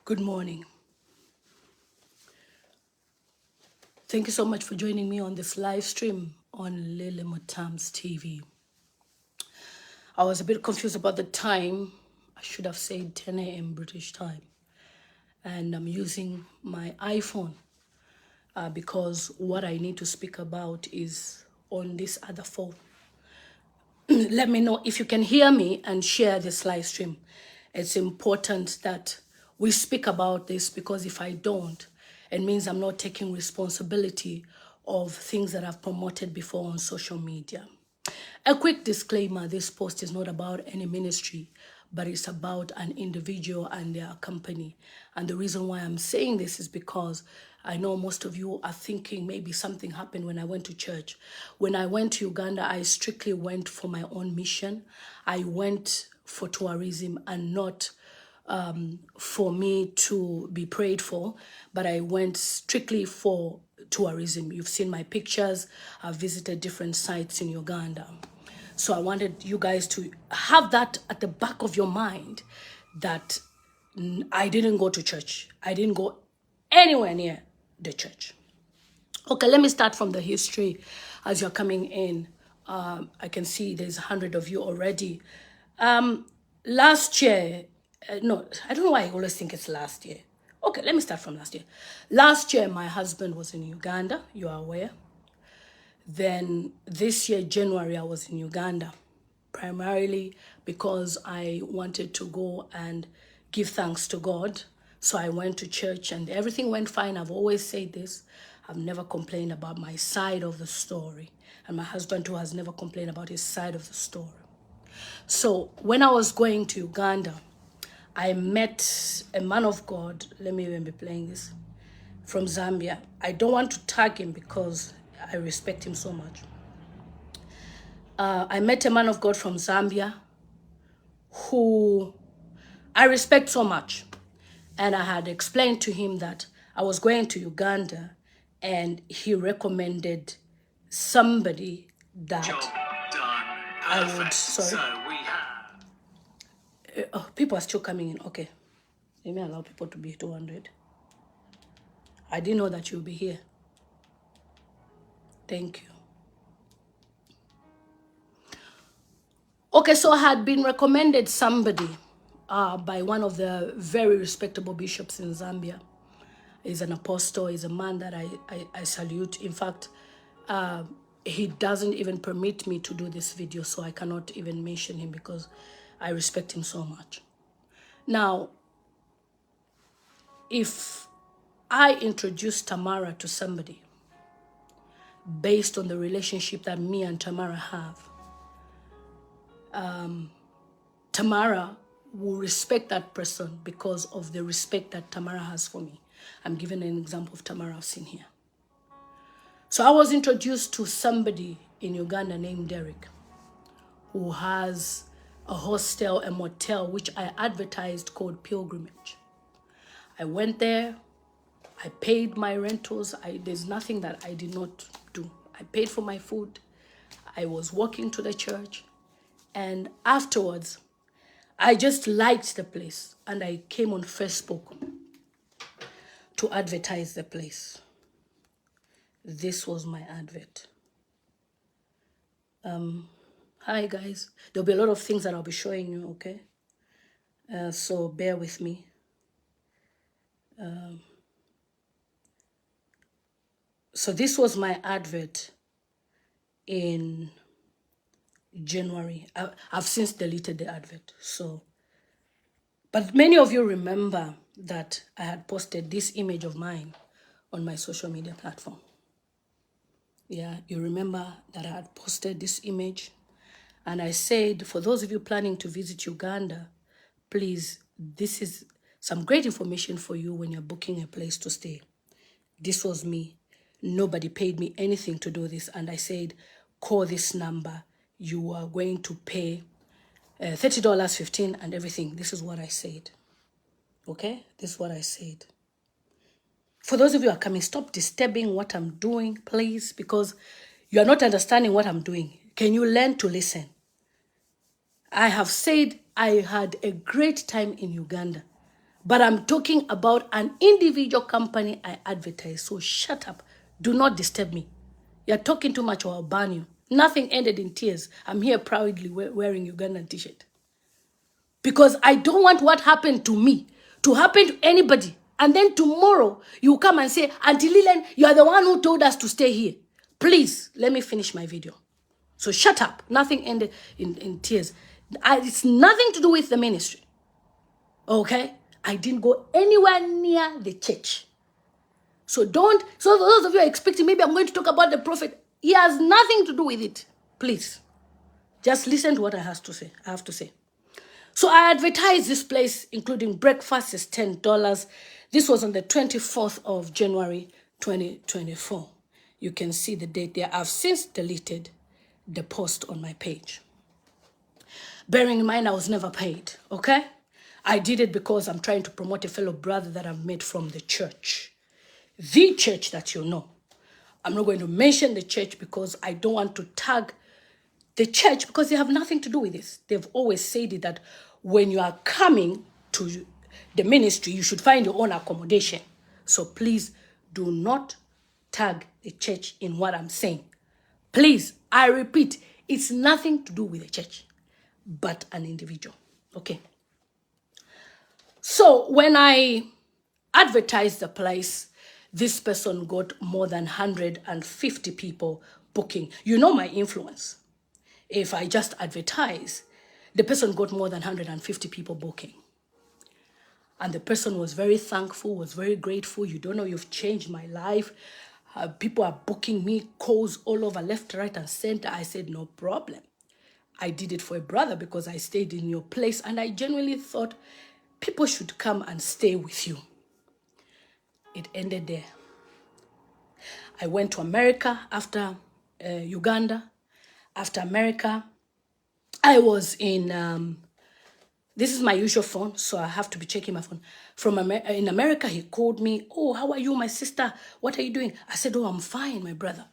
Good morning. Thank you so much for joining me on this live stream on Lily Mutam's TV. I was a bit confused about the time. I should have said 10 a.m. British time. And I'm using my iPhone because what I need to speak about is on this other phone. Let me know if you can hear me and share this live stream. It's important that we speak about this because if I don't, it means I'm not taking responsibility of things that I've promoted before on social media. A quick disclaimer, this post is not about any ministry, but it's about an individual and their company. And the reason why I'm saying this is because I know most of you are thinking maybe something happened when I went to church. When I went to Uganda, I strictly went for my own mission. I went for tourism and not for me to be prayed for, but I went strictly for tourism. You've seen my pictures. I've visited different sites in Uganda. So I wanted you guys to have that at the back of your mind that I didn't go to church. I didn't go anywhere near the church. Okay, let me start from the history as you're coming in. I can see there's 100 of you already. Last year, no, I don't know why I always think it's last year. Okay, let me start from last year. Last year, my husband was in Uganda, you are aware. Then this year, January, I was in Uganda, primarily because I wanted to go and give thanks to God. So I went to church and everything went fine. I've always said this. I've never complained about my side of the story. And my husband too has never complained about his side of the story. So when I was going to Uganda, I met a man of God. Let me even be playing this. From Zambia. I don't want to tag him because I respect him so much. I met a man of God from Zambia who I respect so much. And I had explained to him that I was going to Uganda and he recommended somebody that job done. Perfect. I would, sorry. So we have... oh, people are still coming in. Okay. Let me allow people to be 200. I didn't know that you'll be here. Thank you. Okay, so I had been recommended somebody by one of the very respectable bishops in Zambia. He's an apostle. He's a man that I salute. In fact, he doesn't even permit me to do this video, so I cannot even mention him because I respect him so much. Now, if I introduce Tamara to somebody based on the relationship that me and Tamara have, Tamara will respect that person because of the respect that Tamara has for me. I'm giving an example of Tamara I've seen here. So I was introduced to somebody in Uganda named Derick, who has a hostel, a motel, which I advertised called Pilgrimage. I went there. I paid my rentals. There's nothing that I did not do. I paid for my food. I was walking to the church. And afterwards, I just liked the place. And I came on Facebook to advertise the place. This was my advert. Hi, guys. There'll be a lot of things that I'll be showing you, okay? So bear with me. So this was my advert in January. I've since deleted the advert. So, but many of you remember that I had posted this image of mine on my social media platform. Yeah, you remember that I had posted this image. And I said, for those of you planning to visit Uganda, please, this is some great information for you when you're booking a place to stay. This was me. Nobody paid me anything to do this. And I said, call this number. You are going to pay $30, $15, and everything. This is what I said. Okay? This is what I said. For those of you who are coming, stop disturbing what I'm doing, please, because you are not understanding what I'm doing. Can you learn to listen? I have said I had a great time in Uganda. But I'm talking about an individual company I advertise. So shut up. Do not disturb me. You're talking too much or I'll ban you. Nothing ended in tears. I'm here proudly wearing Ugandan t-shirt. Because I don't want what happened to me to happen to anybody. And then tomorrow, you come and say, Auntie Lilian, you are the one who told us to stay here. Please, let me finish my video. So shut up. Nothing ended in tears. It's nothing to do with the ministry. Okay? I didn't go anywhere near the church. So those of you are expecting, maybe I'm going to talk about the prophet. He has nothing to do with it. Please, just listen to what I have to say. So I advertised this place, including breakfast is $10. This was on the 24th of January, 2024. You can see the date there. I've since deleted the post on my page. Bearing in mind, I was never paid, okay? I did it because I'm trying to promote a fellow brother that I've met from the church. The church that you know. I'm not going to mention the church because I don't want to tag the church because they have nothing to do with this. They've always said it that when you are coming to the ministry, you should find your own accommodation. So please do not tag the church in what I'm saying. Please, I repeat, it's nothing to do with the church, but an individual. Okay. So when I advertised the place, this person got more than 150 people booking. You know my influence. If I just advertise, the person got more than 150 people booking. And the person was very thankful, was very grateful. You don't know, you've changed my life. People are booking me calls all over, left, right, and center. I said, no problem. I did it for a brother because I stayed in your place. And I genuinely thought people should come and stay with you. It ended there. I went to America after Uganda. After America, I was in, this is my usual phone, so I have to be checking my phone. In America, he called me, oh, how are you, my sister? What are you doing? I said, oh, I'm fine, my brother.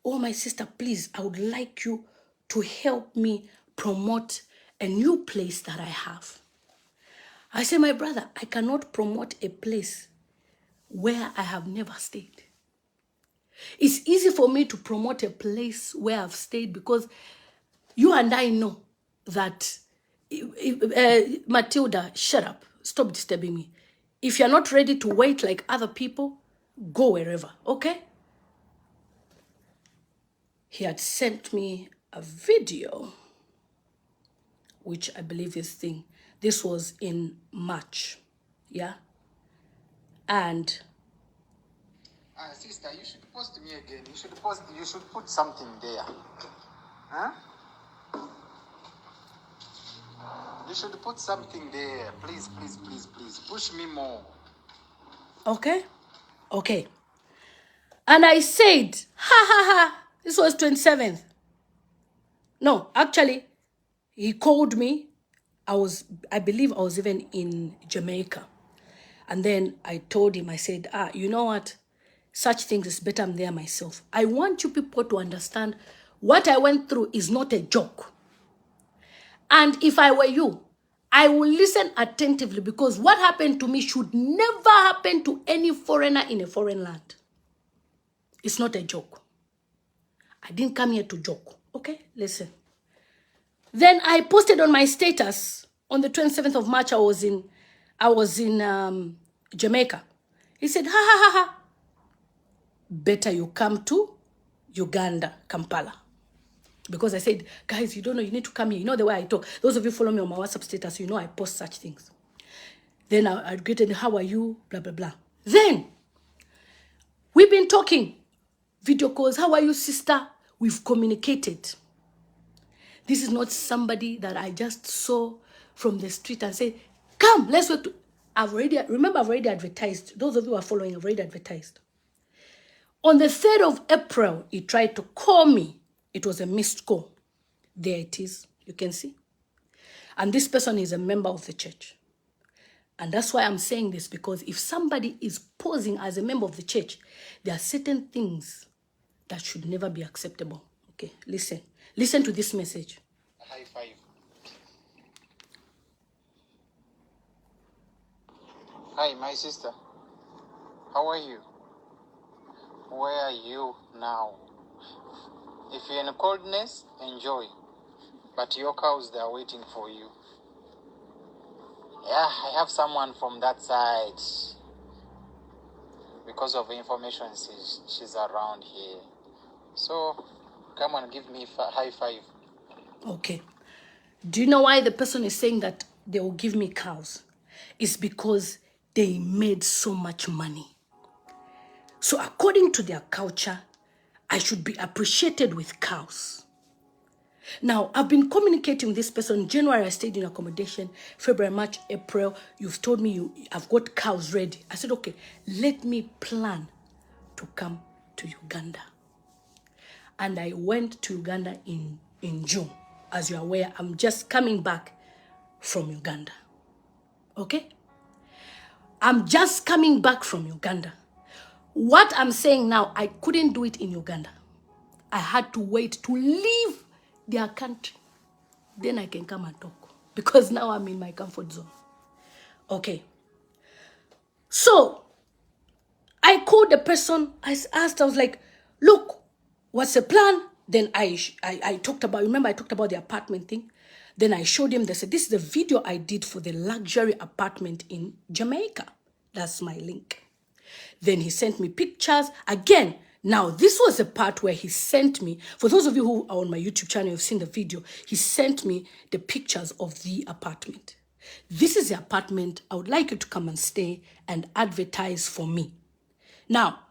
Oh, my sister, please, I would like you to help me promote a new place that I have. I said, my brother, I cannot promote a place where I have never stayed. It's easy for me to promote a place where I've stayed because you and I know that, Matilda, shut up. Stop disturbing me. If you're not ready to wait like other people, go wherever, okay? He had sent me a video, which I believe this was in March, yeah? And sister, you should post me again. You should put something there. Huh? You should put something there. Please, please, please, please. Push me more. okay. And I said, ha, ha, ha. This was 27th. No, actually, he called me. I believe I was even in Jamaica. And then I told him, I said, you know what? Such things is better I'm there myself. I want you people to understand what I went through is not a joke. And if I were you, I will listen attentively because what happened to me should never happen to any foreigner in a foreign land. It's not a joke. I didn't come here to joke. Okay, listen. Then I posted on my status on the 27th of March, I was in Jamaica. He said, ha, ha, ha, ha. Better you come to Uganda, Kampala. Because I said, guys, you don't know, you need to come here. You know the way I talk. Those of you follow me on my WhatsApp status, you know I post such things. Then I greeted, how are you? Blah, blah, blah. Then, we've been talking. Video calls, how are you, sister? We've communicated. This is not somebody that I just saw from the street and said, come, let's work. I've already advertised. Those of you who are following, I've already advertised. On the 3rd of April, he tried to call me. It was a missed call. There it is. You can see. And this person is a member of the church. And that's why I'm saying this, because if somebody is posing as a member of the church, there are certain things that should never be acceptable. Okay, listen. Listen to this message. High five. Hi, my sister. How are you? Where are you now? If you're in coldness, enjoy. But your cows, they are waiting for you. Yeah, I have someone from that side. Because of information, she's around here. So, come and give me high five. Okay. Do you know why the person is saying that they will give me cows? It's because they made so much money. So according to their culture, I should be appreciated with cows. Now, I've been communicating with this person. January, I stayed in accommodation. February, March, April, you've told me I've got cows ready. I said, okay, let me plan to come to Uganda. And I went to Uganda in June. As you're aware, I'm just coming back from Uganda. Okay? I'm just coming back from Uganda. What I'm saying now, I couldn't do it in Uganda. I had to wait to leave their country. Then I can come and talk. Because now I'm in my comfort zone. Okay. So, I called the person. I asked, I was like, look, what's the plan? Then I talked about, remember I talked about the apartment thing? Then I showed him, they said, this is the video I did for the luxury apartment in Jamaica. That's my link. Then he sent me pictures. Again, now this was the part where he sent me, for those of you who are on my YouTube channel, you've seen the video, he sent me the pictures of the apartment. This is the apartment. I would like you to come and stay and advertise for me. Now,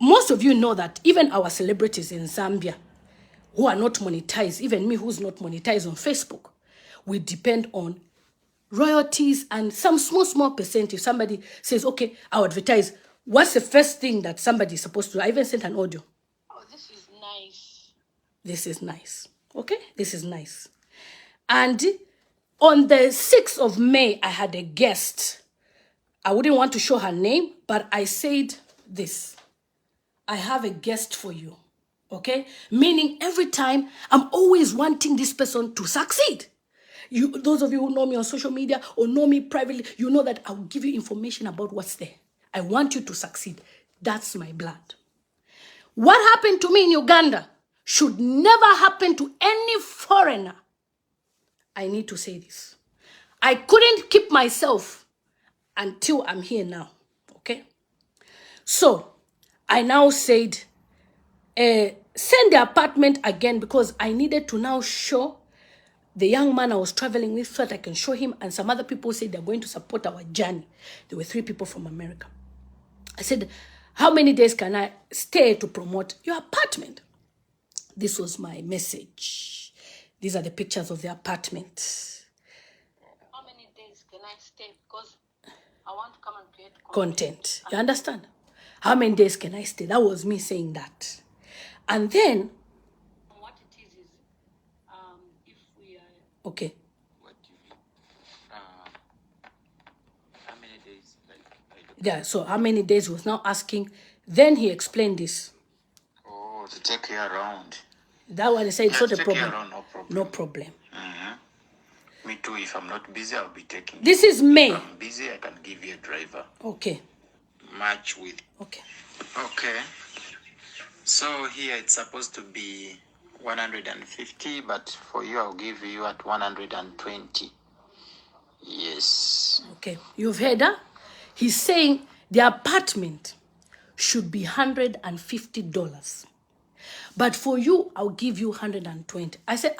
most of you know that even our celebrities in Zambia who are not monetized, even me who's not monetized on Facebook, we depend on royalties and some small percentage. Somebody says, okay, I'll advertise. What's the first thing that somebody is supposed to do? I even sent an audio. Oh, this is nice. This is nice. Okay? This is nice. And on the 6th of May, I had a guest. I wouldn't want to show her name, but I said this. I have a guest for you. Okay? Meaning every time I'm always wanting this person to succeed. Those of you who know me on social media or know me privately, you know that I will give you information about what's there. I want you to succeed. That's my blood. What happened to me in Uganda should never happen to any foreigner. I need to say this. I couldn't keep myself until I'm here now. Okay? So, I now said, send the apartment again because I needed to now show the young man I was traveling with so that I can show him, and some other people said they're going to support our journey. There were 3 people from America. I said, how many days can I stay to promote your apartment? This was my message. These are the pictures of the apartment. How many days can I stay? Because I want to come and create content. You understand? How many days can I stay? That was me saying that. And then, what it is if we are... Okay. What do you mean? How many days? Yeah, so how many days was now asking. Then he explained this. Oh, to take you around. That one, he said, it's not a problem. Around, no problem. No problem. Me too, if I'm not busy, I'll be taking This is May. If I'm busy, I can give you a driver. Okay. Match with. Okay. Okay. So here it's supposed to be 150, but for you, I'll give you at 120. Yes. Okay. You've heard that? He's saying the apartment should be $150. But for you, I'll give you 120. I said,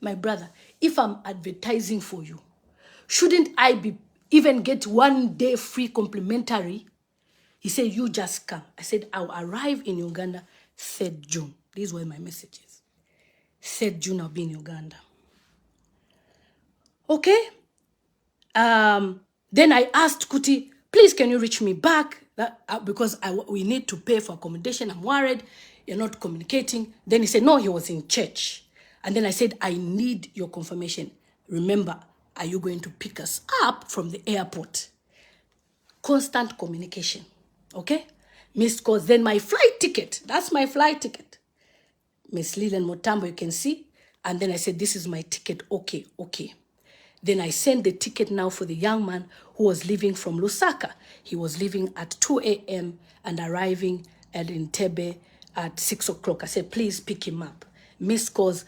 my brother, if I'm advertising for you, shouldn't I even get 1 day free complimentary? He said, you just come. I said, I'll arrive in Uganda 3rd June. These were my messages. 3rd June, I'll be in Uganda. Okay? Then I asked Kuti, please, can you reach me back? Because we need to pay for accommodation. I'm worried. You're not communicating. Then he said, no, he was in church. And then I said, I need your confirmation. Remember, are you going to pick us up from the airport? Constant communication. Okay? Missed calls. Then my flight ticket. That's my flight ticket. Miss Lilian Motambo, you can see. And then I said, this is my ticket. Okay. Then I sent the ticket now for the young man who was leaving from Lusaka. He was leaving at 2 a.m. and arriving at Entebbe at 6 o'clock. I said, please pick him up. Missed calls.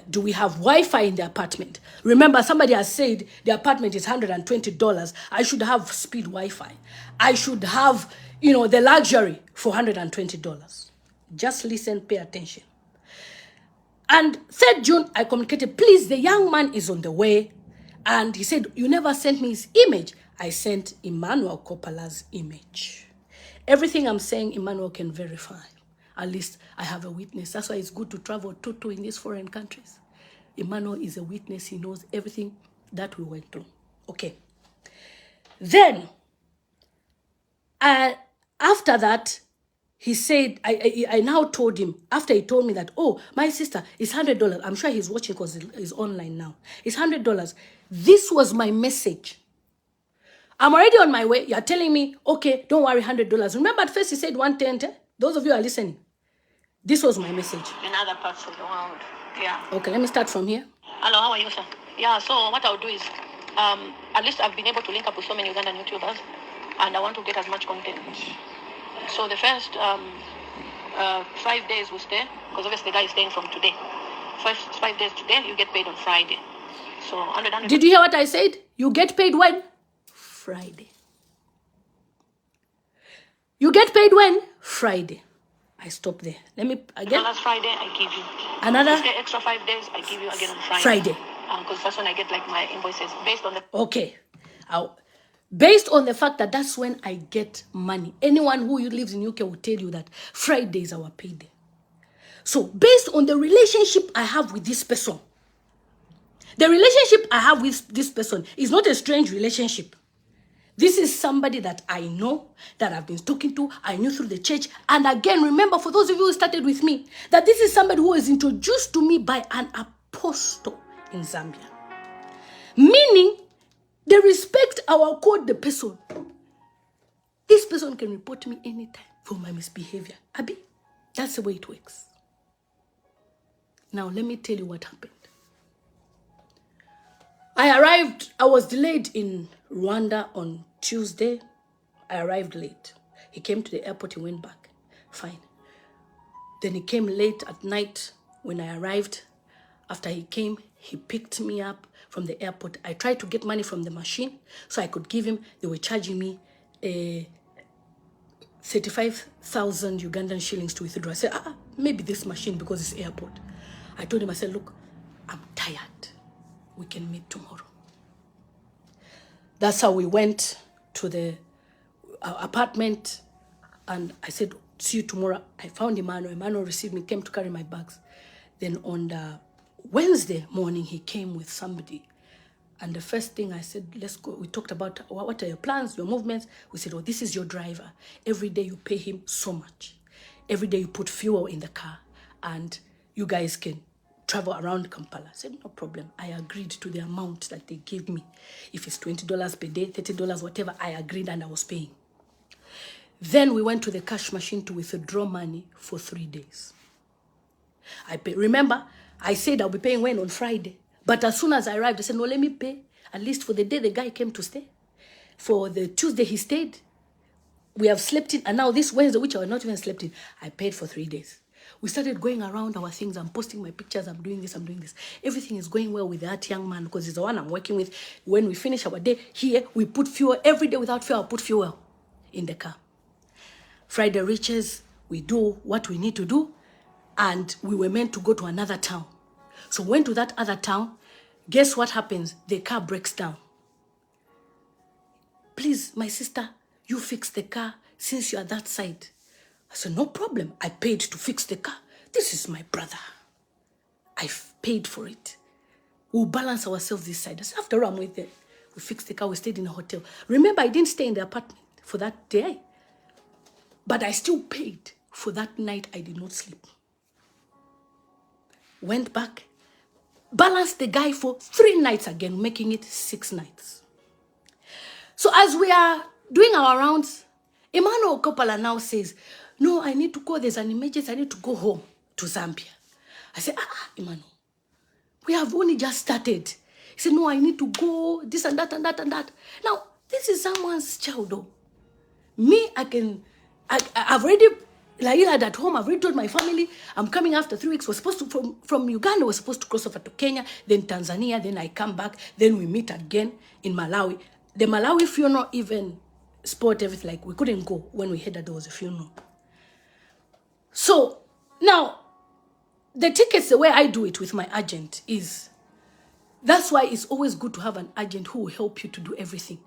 Do we have Wi-Fi in the apartment? Remember, somebody has said the apartment is $120. I should have speed Wi-Fi. I should have, the luxury for $120. Just listen, pay attention. And 3rd June, I communicated, please, the young man is on the way. And he said, you never sent me his image. I sent Emmanuel Kopala's image. Everything I'm saying, Emmanuel can verify. At least I have a witness. That's why it's good to travel to in these foreign countries. Emmanuel is a witness. He knows everything that we went through. Okay. Then, after that, he said, I now told him, after he told me that, oh, my sister, it's $100. I'm sure he's watching because he's online now. It's $100. This was my message. I'm already on my way. You're telling me, okay, don't worry, $100. Remember at first he said 110? Those of you are listening. This was my message. In other parts of the world, yeah. Okay, let me start from here. Hello, how are you, sir? Yeah, so what I'll do is, at least I've been able to link up with so many Ugandan YouTubers, and I want to get as much content. So the first 5 days we stay, because obviously the guy is staying from today. First 5 days today, you get paid on Friday. So 100. Did you hear what I said? You get paid when? Friday. You get paid when? Friday. I stop there. Let me again. Last Friday, I give you. Another? Stay extra 5 days, I give you again on Friday. Friday. Because that's when I get like my invoices based on the. Okay. Based on the fact that that's when I get money. Anyone who lives in UK will tell you that Friday is our payday. So based on the relationship I have with this person, the relationship I have with this person is not a strange relationship. This is somebody that I know, that I've been talking to, I knew through the church. And again, remember, for those of you who started with me, that this is somebody who was introduced to me by an apostle in Zambia. Meaning, the respect I will call the person. This person can report me anytime for my misbehavior. Abi, that's the way it works. Now, let me tell you what happened. I was delayed in Rwanda on Tuesday. I arrived late. He came to the airport, he went back. Fine. Then he came late at night when I arrived. After he came, he picked me up from the airport. I tried to get money from the machine so I could give him. They were charging me 35,000 Ugandan shillings to withdraw. I said, maybe this machine because it's airport. I told him, I said, look, I'm tired. We can meet tomorrow. That's how we went to the apartment, and I said, see you tomorrow. I found Emmanuel. Emmanuel received me, came to carry my bags. Then on the Wednesday morning, he came with somebody. And the first thing I said, let's go. We talked about what are your plans, your movements. We said, this is your driver. Every day you pay him so much. Every day you put fuel in the car, and you guys can travel around Kampala. I said, no problem. I agreed to the amount that they gave me. If it's $20 per day, $30, whatever, I agreed and I was paying. Then we went to the cash machine to withdraw money for 3 days. Remember, I said I'll be paying when? On Friday. But as soon as I arrived, I said, no, let me pay. At least for the day the guy came to stay. For the Tuesday he stayed. We have slept in. And now this Wednesday, which I had not even slept in, I paid for 3 days. We started going around our things. I'm posting my pictures. I'm doing this. I'm doing this. Everything is going well with that young man because he's the one I'm working with. When we finish our day here, we put fuel. Every day without fuel, I'll put fuel in the car. Friday reaches. We do what we need to do. And we were meant to go to another town. So went to that other town. Guess what happens? The car breaks down. Please, my sister, you fix the car since you are that side. I said, no problem. I paid to fix the car. This is my brother. I've paid for it. We'll balance ourselves this side. I said, after all, I'm with them. We fixed the car. We stayed in a hotel. Remember, I didn't stay in the apartment for that day. But I still paid for that night. I did not sleep. Went back. Balanced the guy for 3 nights again, making it 6 nights. So as we are doing our rounds, Emmanuel Kopala now says, no, I need to go. There's an emergency. I need to go home to Zambia. I said, Emmanuel, we have only just started. He said, no, I need to go, this and that and that and that. Now, this is someone's child, though. Me, I've already, like at home, I've already told my family, I'm coming after 3 weeks. We're supposed to, from Uganda, we're supposed to cross over to Kenya, then Tanzania, then I come back, then we meet again in Malawi. The Malawi funeral even spoiled everything. Like, we couldn't go when we heard that there was a funeral. So, now, the tickets, the way I do it with my agent is, that's why it's always good to have an agent who will help you to do everything.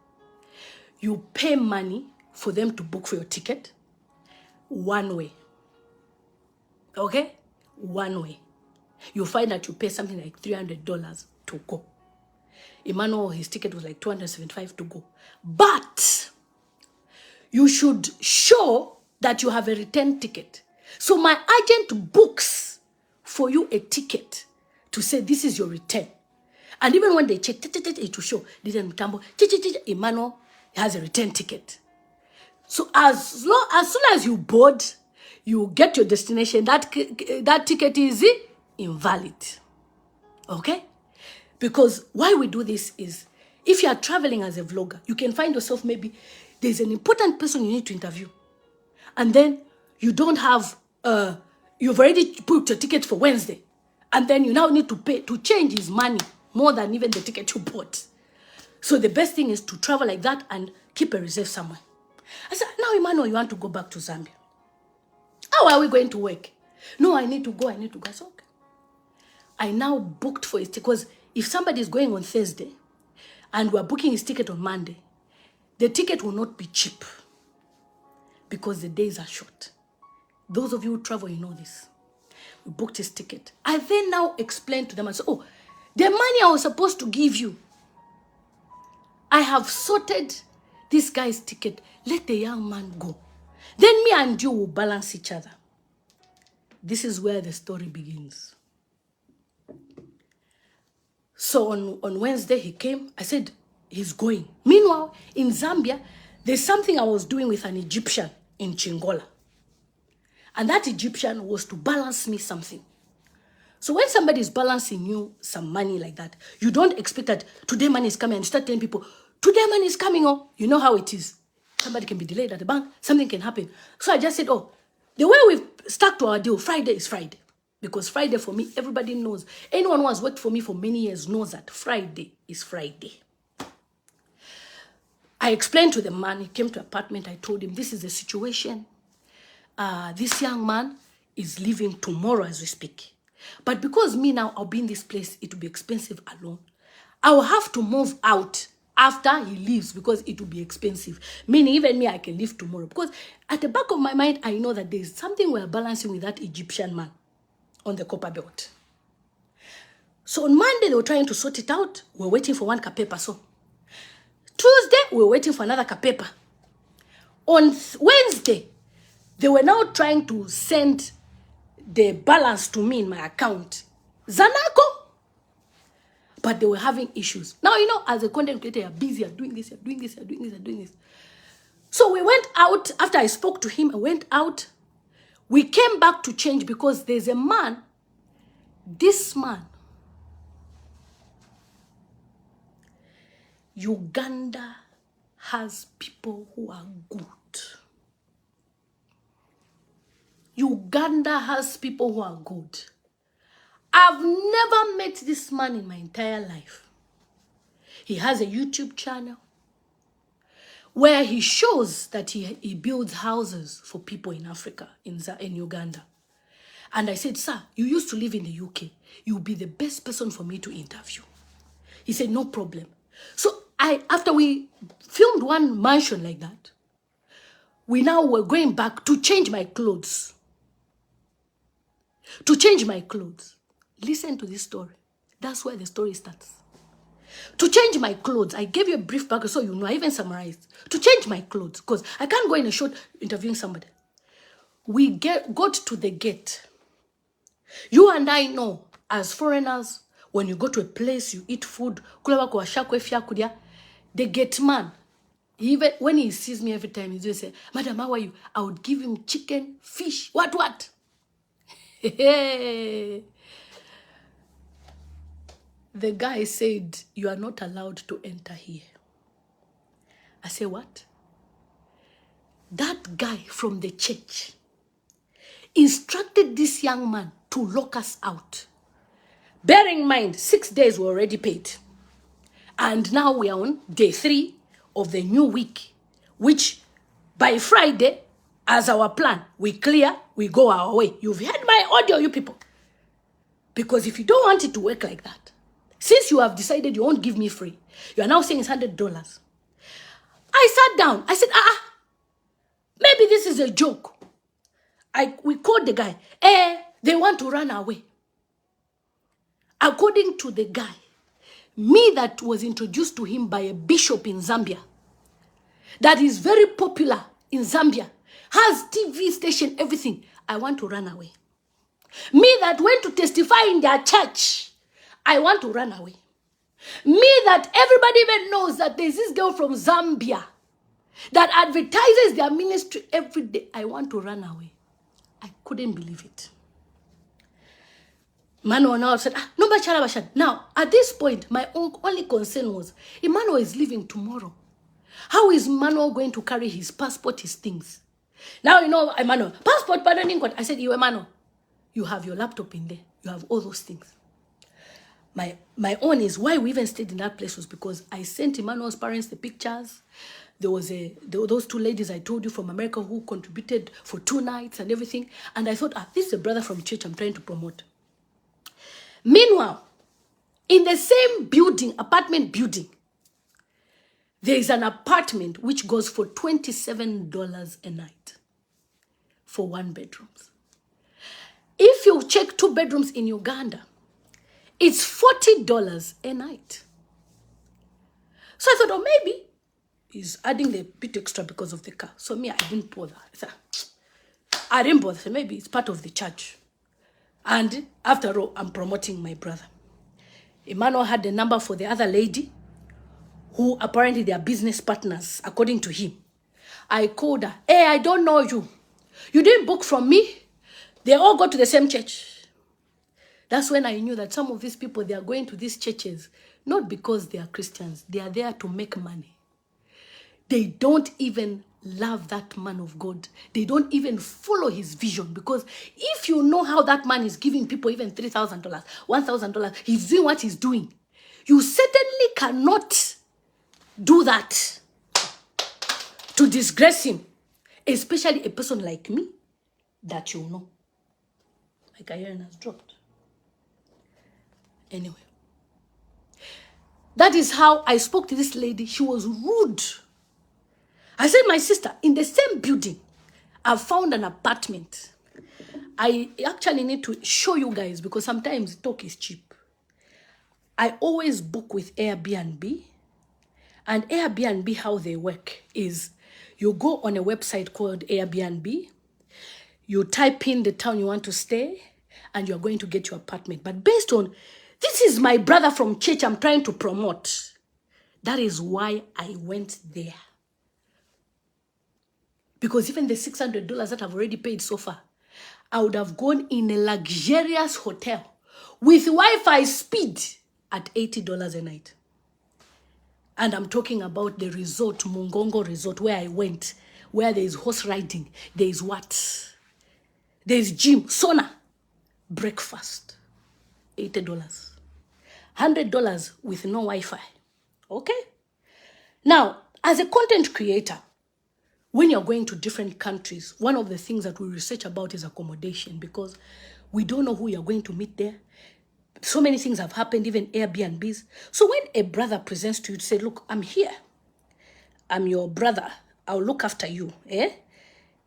You pay money for them to book for your ticket, one way. Okay? One way. You'll find that you pay something like $300 to go. Emmanuel, his ticket was like $275 to go. But you should show that you have a return ticket. So my agent books for you a ticket to say this is your return. And even when they check, it will show, Emmanuel has a return ticket. So as soon as you board, you get your destination, that ticket is invalid. Okay? Because why we do this is, if you are traveling as a vlogger, you can find yourself, maybe there's an important person you need to interview. And then you don't have, you've already booked a ticket for Wednesday. And then you now need to pay, to change his money more than even the ticket you bought. So the best thing is to travel like that and keep a reserve somewhere. I said, now Emmanuel, you want to go back to Zambia. How are we going to work? No, I need to go. I said, okay. I now booked for his ticket, because if somebody is going on Thursday and we're booking his ticket on Monday, the ticket will not be cheap because the days are short. Those of you who travel, you know this. We booked his ticket. I then now explained to them, I said, oh, the money I was supposed to give you, I have sorted this guy's ticket. Let the young man go. Then me and you will balance each other. This is where the story begins. So on Wednesday, he came. I said, he's going. Meanwhile, in Zambia, there's something I was doing with an Egyptian in Chingola. And that Egyptian was to balance me something. So when somebody is balancing you some money like that, you don't expect that today money is coming and you start telling people, today money is coming. Oh, you know how it is. Somebody can be delayed at the bank. Something can happen. So I just said, oh, the way we've stuck to our deal, Friday is Friday. Because Friday for me, everybody knows. Anyone who has worked for me for many years knows that Friday is Friday. I explained to the man, he came to the apartment, I told him, this is the situation. This young man is leaving tomorrow as we speak. But because me now, I'll be in this place, it will be expensive alone. I will have to move out after he leaves because it will be expensive. Meaning even me, I can leave tomorrow. Because at the back of my mind, I know that there's something we're balancing with that Egyptian man on the copper belt. So on Monday, they were trying to sort it out. We're waiting for one kapepa. So Tuesday, we were waiting for another kapepa. On Wednesday, they were now trying to send the balance to me in my account. Zanako. But they were having issues. Now, you know, as a content creator, you're busy, you're doing this, you're doing this, you're doing this, you're doing this. So we went out, after I spoke to him, I went out. We came back to change because there's a man, this man, Uganda has people who are good. Uganda has people who are good. I've never met this man in my entire life. He has a YouTube channel where he shows that he builds houses for people in Africa, in Uganda. And I said, sir, you used to live in the UK. You'll be the best person for me to interview. He said, no problem. So after we filmed one mansion like that, we now were going back to change my clothes. To change my clothes. Listen to this story. That's where the story starts. To change my clothes, I gave you a brief background so you know, I even summarized. To change my clothes, because I can't go in a short interviewing somebody. We got to the gate. You and I know, as foreigners, when you go to a place, you eat food, the gate man, even when he sees me every time, he's just say, Madam, how are you? I would give him chicken, fish, what? The guy said, you are not allowed to enter here. I say, what? That guy from the church instructed this young man to lock us out. Bear in mind, 6 days were already paid. And now we are on day 3 of the new week, which by Friday, as our plan, we clear, we go our way. You've heard my audio, you people. Because if you don't want it to work like that, since you have decided you won't give me free, you are now saying it's $100. I sat down. I said, maybe this is a joke. We called the guy. They want to run away. According to the guy, me that was introduced to him by a bishop in Zambia, that is very popular in Zambia, has TV station, everything. I want to run away. Me that went to testify in their church, I want to run away. Me that everybody even knows that there's this girl from Zambia that advertises their ministry every day. I want to run away. I couldn't believe it. Emmanuel now said, no, Bashar. Now, at this point, my only concern was, Emmanuel is leaving tomorrow. How is Emmanuel going to carry his passport, his things? Now, you know, Emmanuel, passport, pardon. I said, you, Emmanuel, you have your laptop in there. You have all those things. My own is why we even stayed in that place was because I sent Emmanuel's parents the pictures. There were those 2 ladies I told you from America who contributed for 2 nights and everything. And I thought, this is a brother from church I'm trying to promote. Meanwhile, in the same building, apartment building, there is an apartment which goes for $27 a night for 1 bedroom. If you check 2 bedrooms in Uganda, it's $40 a night. So I thought, maybe he's adding the bit extra because of the car. So me, I didn't bother. I didn't bother. So maybe it's part of the charge. And after all, I'm promoting my brother. Emmanuel had the number for the other lady, who apparently they are business partners, according to him. I called her. Hey, I don't know you. You didn't book from me. They all go to the same church. That's when I knew that some of these people, they are going to these churches, not because they are Christians. They are there to make money. They don't even love that man of God. They don't even follow his vision. Because if you know how that man is giving people even $3,000, $1,000, he's doing what he's doing. You certainly cannot do that to disgrace him. Especially a person like me that you know. My iron has dropped. Anyway. That is how I spoke to this lady. She was rude. I said, my sister, in the same building, I've found an apartment. I actually need to show you guys because sometimes talk is cheap. I always book with Airbnb. And Airbnb, how they work is you go on a website called Airbnb. You type in the town you want to stay and you're going to get your apartment. But based on, this is my brother from church I'm trying to promote. That is why I went there. Because even the $600 that I've already paid so far, I would have gone in a luxurious hotel with Wi-Fi speed at $80 a night. And I'm talking about the resort, Mungongo Resort, where I went, where there is horse riding. There is what? There is gym, sauna, breakfast, $80. $100 with no Wi-Fi. Okay? Now, as a content creator, when you're going to different countries, one of the things that we research about is accommodation because we don't know who you're going to meet there. So many things have happened, even Airbnbs. So when a brother presents to you to say, look, I'm here. I'm your brother. I'll look after you.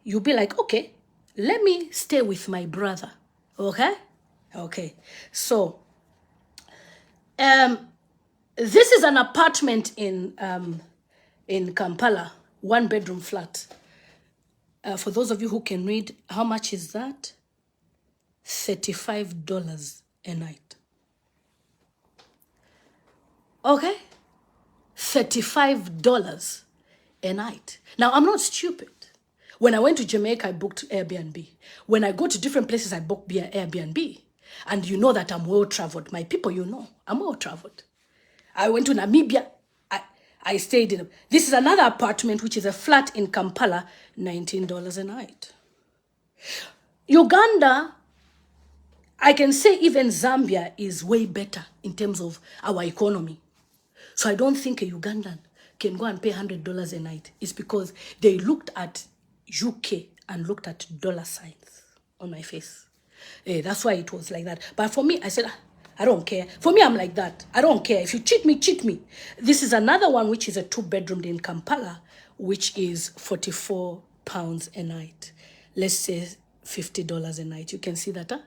You'll be like, okay, let me stay with my brother. Okay? Okay. So, this is an apartment in Kampala, 1 bedroom flat. For those of you who can read, how much is that? $35 a night. Okay? $35 a night. Now, I'm not stupid. When I went to Jamaica, I booked Airbnb. When I go to different places, I book Airbnb. And you know that I'm well-traveled. My people, you know, I'm well-traveled. I went to Namibia. I stayed in... This is another apartment, which is a flat in Kampala, $19 a night. Uganda, I can say even Zambia is way better in terms of our economy. So I don't think a Ugandan can go and pay $100 a night. It's because they looked at UK and looked at dollar signs on my face. That's why it was like that. But for me, I said, I don't care. For me, I'm like that. I don't care. If you cheat me, cheat me. This is another one, which is a 2-bedroom in Kampala, which is £44 a night. Let's say $50 a night. You can see that, huh?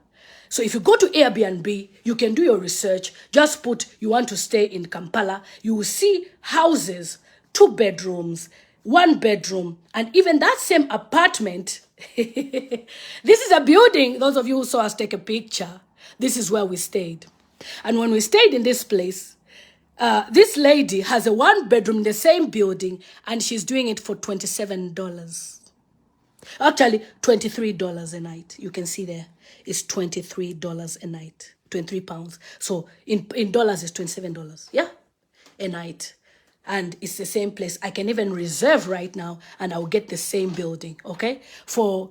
So if you go to Airbnb, you can do your research. Just put, you want to stay in Kampala. You will see houses, 2 bedrooms, 1 bedroom, and even that same apartment. This is a building. Those of you who saw us take a picture, this is where we stayed. And when we stayed in this place, this lady has a 1 bedroom in the same building, and she's doing it for $27. Actually, $23 a night. You can see there. It's $23 a night. 23 pounds. So in dollars, it's $27. Yeah? A night. And it's the same place. I can even reserve right now, and I'll get the same building. Okay? From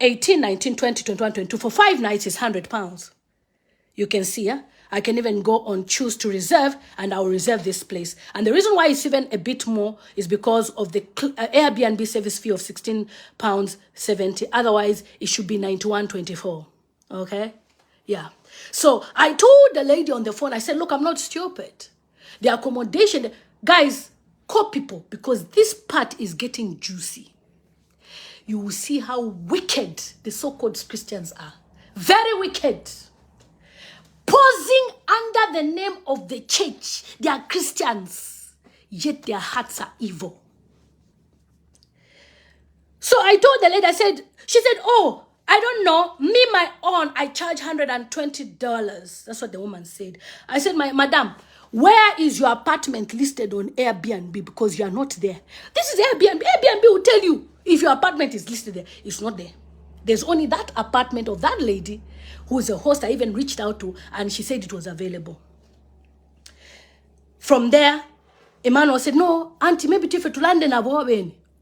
18, 19, 20, 21, 22. For 5 nights, it's £100. You can see, yeah? I can even go on choose to reserve, and I'll reserve this place. And the reason why it's even a bit more is because of the Airbnb service fee of £16.70. Otherwise, it should be $91.24. Okay? Yeah. So I told the lady on the phone, I said, look, I'm not stupid. The accommodation, guys, call people, because this part is getting juicy. You will see how wicked the so-called Christians are. Very wicked. Posing under the name of the church. They are Christians, yet their hearts are evil. So I told the lady, she said, oh, I don't know. Me, my own, I charge $120. That's what the woman said. I said, madam, where is your apartment listed on Airbnb? Because you are not there. This is Airbnb. Airbnb will tell you if your apartment is listed there. It's not there. There's only that apartment of that lady who is a host I even reached out to, and she said it was available. From there, Emmanuel said, no, auntie, maybe to London.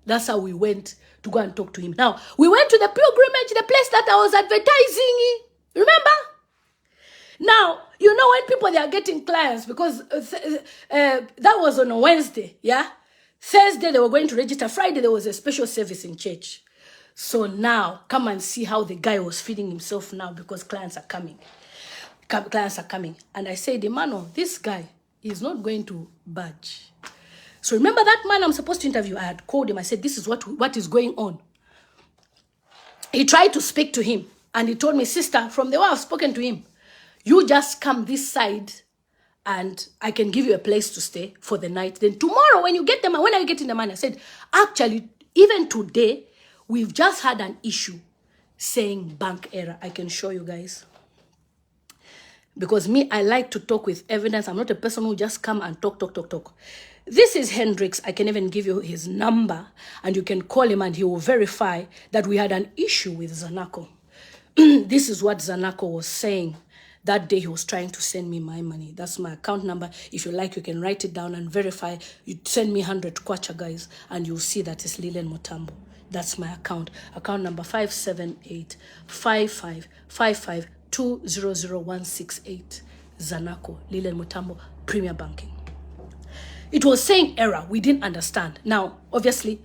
That's how we went to go and talk to him. Now, we went to the pilgrimage, the place that I was advertising. Remember? Now, you know when people, they are getting clients, because that was on a Wednesday, yeah? Thursday, they were going to register. Friday, there was a special service in church. So now, come and see how the guy was feeding himself now, because clients are coming. Clients are coming. And I said, Emmanuel, this guy is not going to budge. So remember that man I'm supposed to interview? I had called him. I said, this is what is going on. He tried to speak to him. And he told me, sister, from the way I've spoken to him, you just come this side and I can give you a place to stay for the night. Then tomorrow, when are you getting the money? I said, actually, even today, we've just had an issue saying bank error. I can show you guys. Because me, I like to talk with evidence. I'm not a person who just come and talk. This is Hendrix. I can even give you his number, and you can call him and he will verify that we had an issue with Zanako. This is what Zanako was saying. That day he was trying to send me my money. That's my account number. If you like, you can write it down and verify. You send me 100 kwacha, guys, and you'll see that it's Lilian Motambo. That's my account. Account number 578-5555-2000168. Zanako, Lilian Motambo, Premier Banking. It was saying error. We didn't understand. Now, obviously,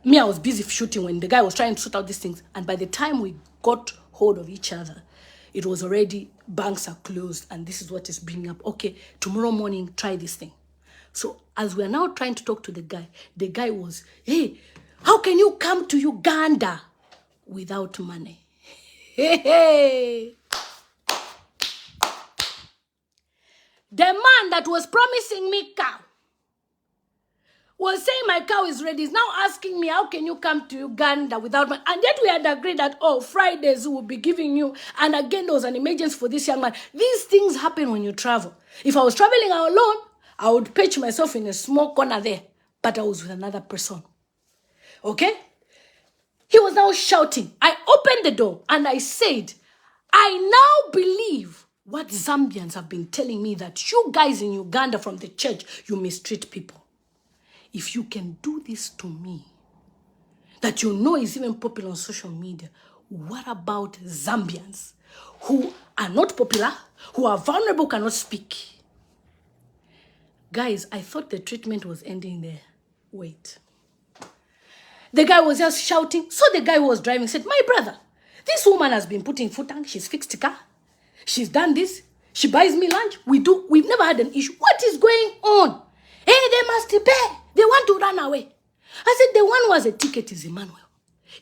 me, I was busy shooting when the guy was trying to sort out these things. And by the time we got hold of each other, it was already, banks are closed, and this is what is bringing up. Okay, tomorrow morning, try this thing. So as we are now trying to talk to the guy was, hey, how can you come to Uganda without money? Hey. The man that was promising me cow was saying my cow is ready, is now asking me, how can you come to Uganda without money? And yet we had agreed that, Fridays we will be giving you. And again, there was an emergency for this young man. These things happen when you travel. If I was traveling alone, I would pitch myself in a small corner there. But I was with another person. Okay? He was now shouting. I opened the door and I said, I now believe what Zambians have been telling me, that you guys in Uganda from the church, you mistreat people. If you can do this to me, that you know is even popular on social media, what about Zambians who are not popular, who are vulnerable, cannot speak? Guys, I thought the treatment was ending there. Wait. The guy was just shouting. So the guy who was driving said, my brother, this woman has been putting foot on, she's fixed the car, she's done this, she buys me lunch, we've never had an issue. What is going on? Hey, they must pay. They want to run away. I said, the one who has a ticket is Emmanuel.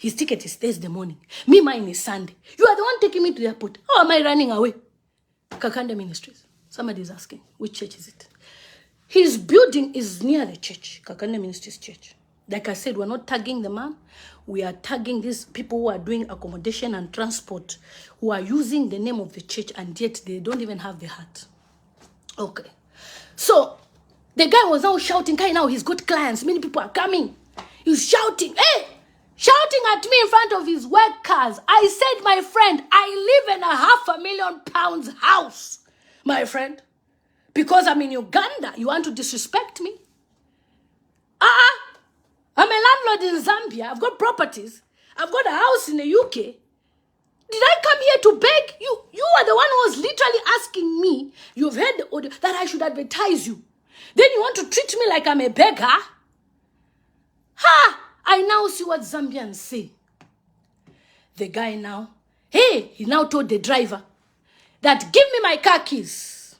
His ticket is Thursday morning. Me, mine is Sunday. You are the one taking me to the airport. How am I running away? Kakande Ministries. Somebody is asking, which church is it? His building is near the church, Kakande Ministries Church. Like I said, we're not tagging the man. We are tagging these people who are doing accommodation and transport, who are using the name of the church, and yet they don't even have the heart. Okay. So, the guy was now shouting, now he's got clients, many people are coming. He's shouting, hey! Shouting at me in front of his workers. I said, my friend, I live in a £500,000 house, my friend. Because I'm in Uganda, you want to disrespect me? I'm a landlord in Zambia. I've got properties. I've got a house in the UK. Did I come here to beg? You are the one who was literally asking me. You've heard the audio that I should advertise you. Then you want to treat me like I'm a beggar? I now see what Zambians say. The guy now, he now told the driver that give me my car keys.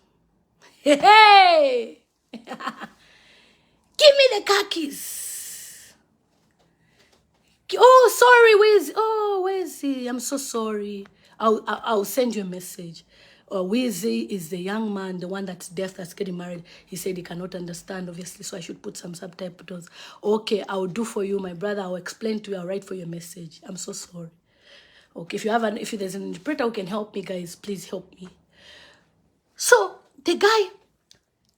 Hey! Give me the car keys. Oh, sorry, where's he? I'm so sorry. I'll send you a message. Wheezy is the young man, the one that's deaf, that's getting married. He said he cannot understand, obviously, so I should put some subtitles. Okay, I'll do for you, my brother. I'll explain to you. I'll write for you a message. I'm so sorry. Okay, if there's an interpreter who can help me, guys, please help me. So, the guy,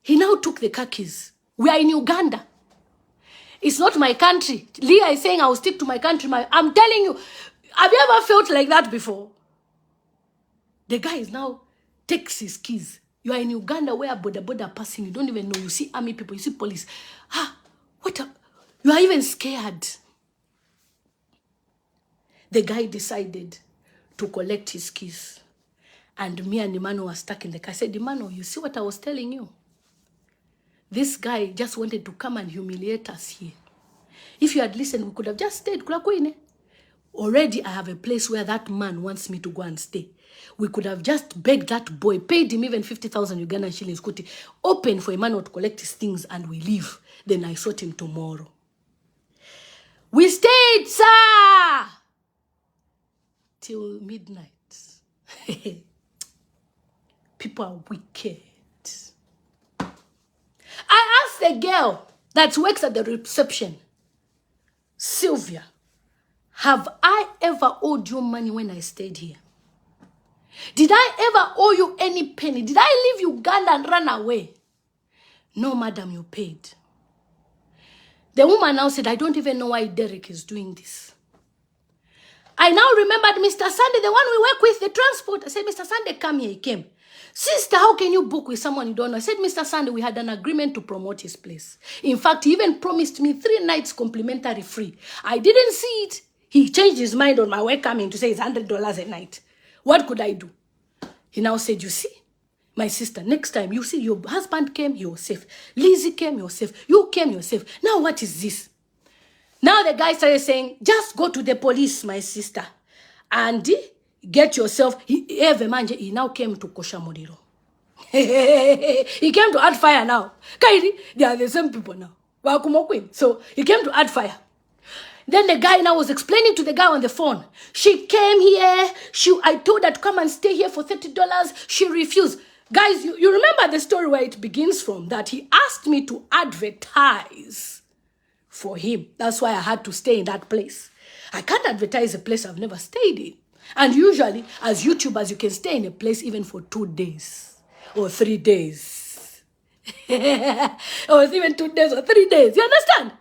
he now took the car keys. We are in Uganda. It's not my country. Leah is saying I'll stick to my country. I'm telling you, have you ever felt like that before? The guy is now takes his keys. You are in Uganda where border passing. You don't even know. You see army people. You see police. You are even scared. The guy decided to collect his keys. And me and Emmanuel were stuck in the car. I said, Emmanuel, you see what I was telling you? This guy just wanted to come and humiliate us here. If you had listened, we could have just stayed. Already I have a place where that man wants me to go and stay. We could have just begged that boy, paid him even 50,000 Ugandan shillings, open for Emmanuel to collect his things, and we leave. Then I sought him tomorrow. We stayed, sir, till midnight. People are wicked. I asked the girl that works at the reception, Sylvia, have I ever owed you money when I stayed here? Did I ever owe you any penny? Did I leave Uganda and run away? No, madam, you paid. The woman now said, I don't even know why Derick is doing this. I now remembered Mr. Sunday, the one we work with, the transport. I said, Mr. Sunday, come here. He came. Sister, how can you book with someone you don't know? I said, Mr. Sunday, we had an agreement to promote his place. In fact, he even promised me 3 nights complimentary free. I didn't see it. He changed his mind on my way coming to say it's $100 a night. What could I do? He now said, you see, my sister, next time, you see, your husband came, you're safe. Lizzie came, you're safe. You came, you're safe. Now what is this? Now the guy started saying, just go to the police, my sister, and get yourself. He now came to Kosha Modiro. He came to add fire now. Kairi, they are the same people now. So he came to add fire. Then the guy now was explaining to the guy on the phone. She came here. I told her to come and stay here for $30. She refused. Guys, you remember the story where it begins from, that he asked me to advertise for him. That's why I had to stay in that place. I can't advertise a place I've never stayed in. And usually, as YouTubers, you can stay in a place even for 2 days or 3 days. Or even 2 days or 3 days. You understand?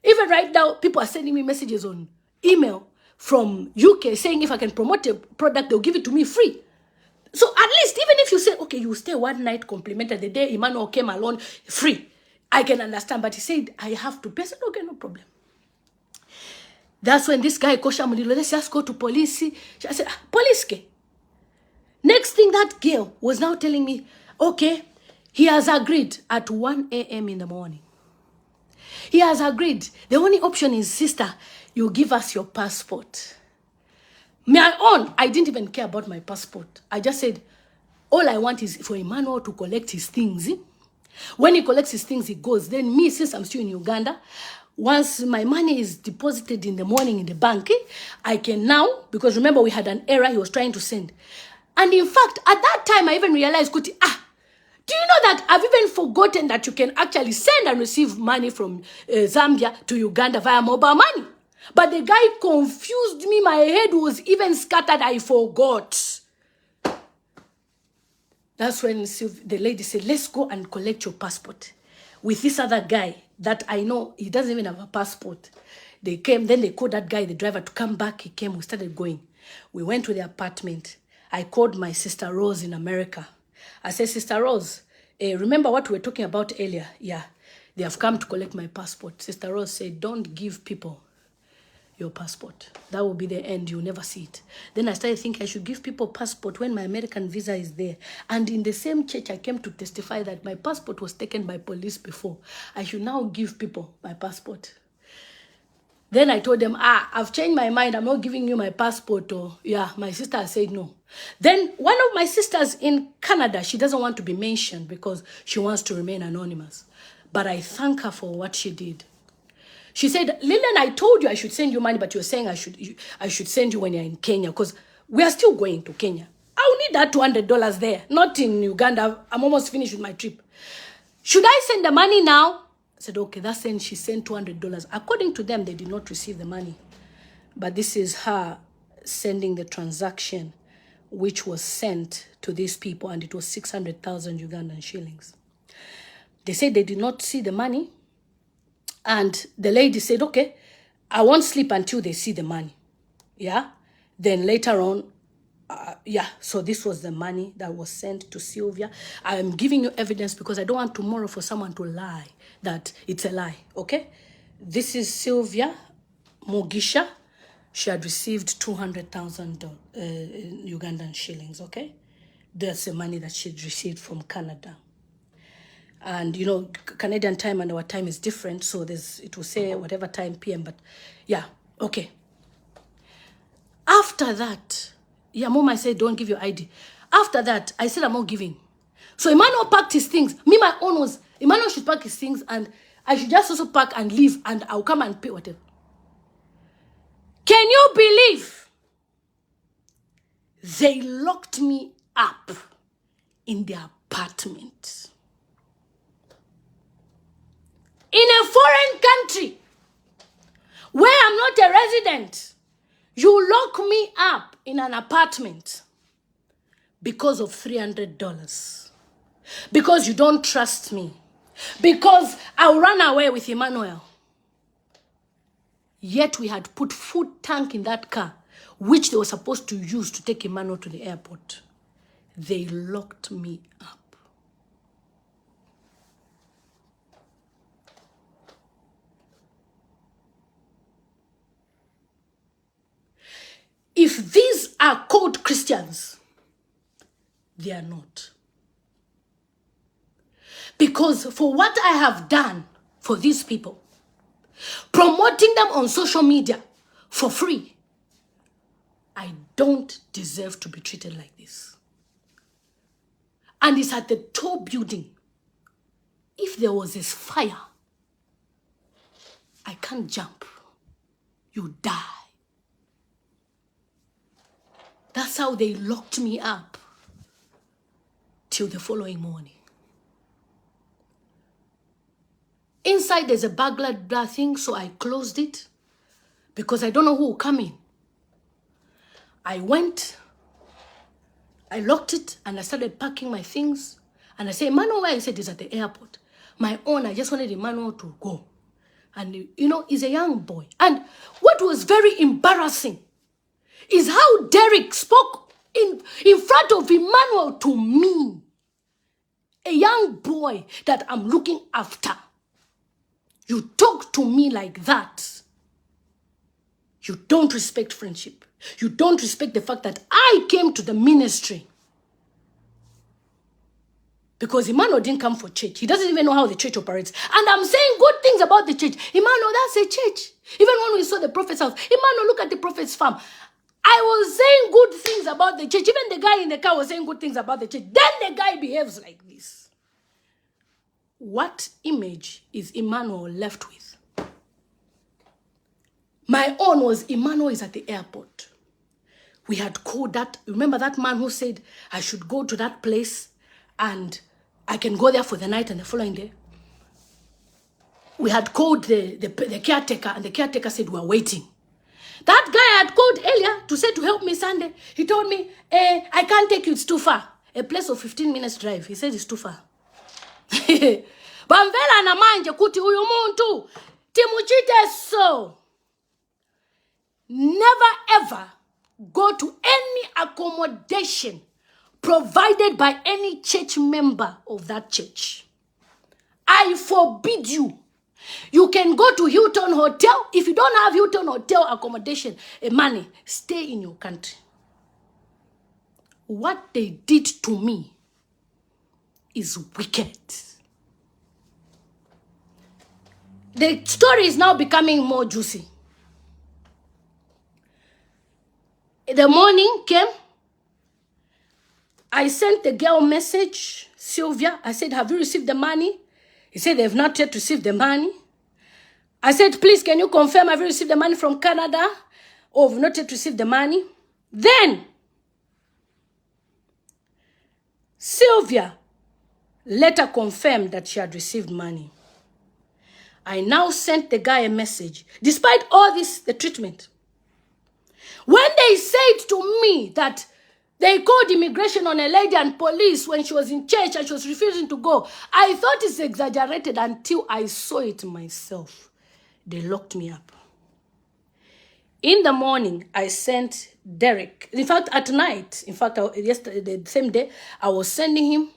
Even right now, people are sending me messages on email from UK saying if I can promote a product, they'll give it to me free. So at least, even if you say, okay, you stay one night complimented, the day Emmanuel came alone, free, I can understand. But he said, I have to pay. I said, okay, no problem. That's when this guy, Kosha Mulilo, let's just go to police. I said, police ke? Next thing, that girl was now telling me, okay, he has agreed at 1 a.m. in the morning. He has agreed. The only option is, sister, you give us your passport. My own, I didn't even care about my passport. I just said, all I want is for Emmanuel to collect his things. When he collects his things, he goes. Then me, since I'm still in Uganda, once my money is deposited in the morning in the bank, I can now, because remember we had an error he was trying to send. And in fact, at that time, I even realized, Kuti, do you know that I've even forgotten that you can actually send and receive money from Zambia to Uganda via mobile money? But the guy confused me. My head was even scattered. I forgot. That's when the lady said, let's go and collect your passport. With this other guy that I know, he doesn't even have a passport. They came, then they called that guy, the driver, to come back. He came, we started going. We went to the apartment. I called my sister Rose in America. I said, Sister Rose, remember what we were talking about earlier? Yeah, they have come to collect my passport. Sister Rose said, don't give people your passport. That will be the end. You'll never see it. Then I started thinking I should give people passport when my American visa is there. And in the same church, I came to testify that my passport was taken by police before. I should now give people my passport. Then I told them, I've changed my mind. I'm not giving you my passport. Or yeah, my sister said no. Then one of my sisters in Canada, she doesn't want to be mentioned because she wants to remain anonymous. But I thank her for what she did. She said, Lillian, I told you I should send you money, but you're saying I should send you when you're in Kenya because we are still going to Kenya. I'll need that $200 there, not in Uganda. I'm almost finished with my trip. Should I send the money now? I said, okay, that's when she sent $200. According to them, they did not receive the money. But this is her sending the transaction, which was sent to these people, and it was 600,000 Ugandan shillings. They said they did not see the money. And the lady said, okay, I won't sleep until they see the money. Yeah. Then later on, so this was the money that was sent to Sylvia. I am giving you evidence because I don't want tomorrow for someone to lie that it's a lie, okay? This is Sylvia Mugisha. She had received 200,000 Ugandan shillings, okay? That's the money that she'd received from Canada. And, you know, Canadian time and our time is different, so it will say whatever time PM, but yeah, okay. After that, yeah, Mom, I said, don't give your ID. After that, I said, I'm not giving. So Emmanuel packed his things. Me, my own was, Emmanuel should pack his things and I should just also pack and leave and I'll come and pay whatever. Can you believe? They locked me up in their apartment. In a foreign country where I'm not a resident, you lock me up in an apartment because of $300. Because you don't trust me. Because I'll run away with Emmanuel. Yet we had put food tank in that car, which they were supposed to use to take Emmanuel to the airport. They locked me up. If these are called Christians, they are not. Because for what I have done for these people, promoting them on social media for free, I don't deserve to be treated like this. And it's at the top building. If there was this fire, I can't jump. You die. That's how they locked me up till the following morning. Inside there's a burglar thing, so I closed it because I don't know who will come in. I went, I locked it, and I started packing my things. And I said, Emmanuel, where? He said, he's at the airport. My own, I just wanted Emmanuel to go. And, you know, he's a young boy. And what was very embarrassing is how Derick spoke in front of Emmanuel to me, a young boy that I'm looking after. You talk to me like that. You don't respect friendship. You don't respect the fact that I came to the ministry. Because Emmanuel didn't come for church. He doesn't even know how the church operates. And I'm saying good things about the church. Emmanuel, that's a church. Even when we saw the prophet's house, Emmanuel, look at the prophet's farm. I was saying good things about the church. Even the guy in the car was saying good things about the church. Then the guy behaves like this. What image is Emmanuel left with? My own was Emmanuel is at the airport. We had called that, remember that man who said I should go to that place and I can go there for the night and the following day? We had called the caretaker, and the caretaker said we're waiting. That guy I had called earlier to say to help me Sunday. He told me, I can't take you, it's too far. A place of 15 minutes drive. He said it's too far. Bamvela na manje kuti uyu muntu timuchite so. Never ever go to any accommodation provided by any church member of that church. I forbid you. You can go to Hilton Hotel. If you don't have Hilton Hotel accommodation, money, stay in your country. What they did to me is wicked. The story is now becoming more juicy. The morning came. I sent the girl message, Sylvia. I said, have you received the money? He said, they have not yet received the money. I said, please, can you confirm have you received the money from Canada? Or have not yet received the money? Then, Sylvia later confirmed that she had received money. I now sent the guy a message. Despite all this, the treatment. When they said to me that they called immigration on a lady and police when she was in church and she was refusing to go, I thought it's exaggerated until I saw it myself. They locked me up. In the morning, I sent Derick. In fact, at night, yesterday, the same day, I was sending him.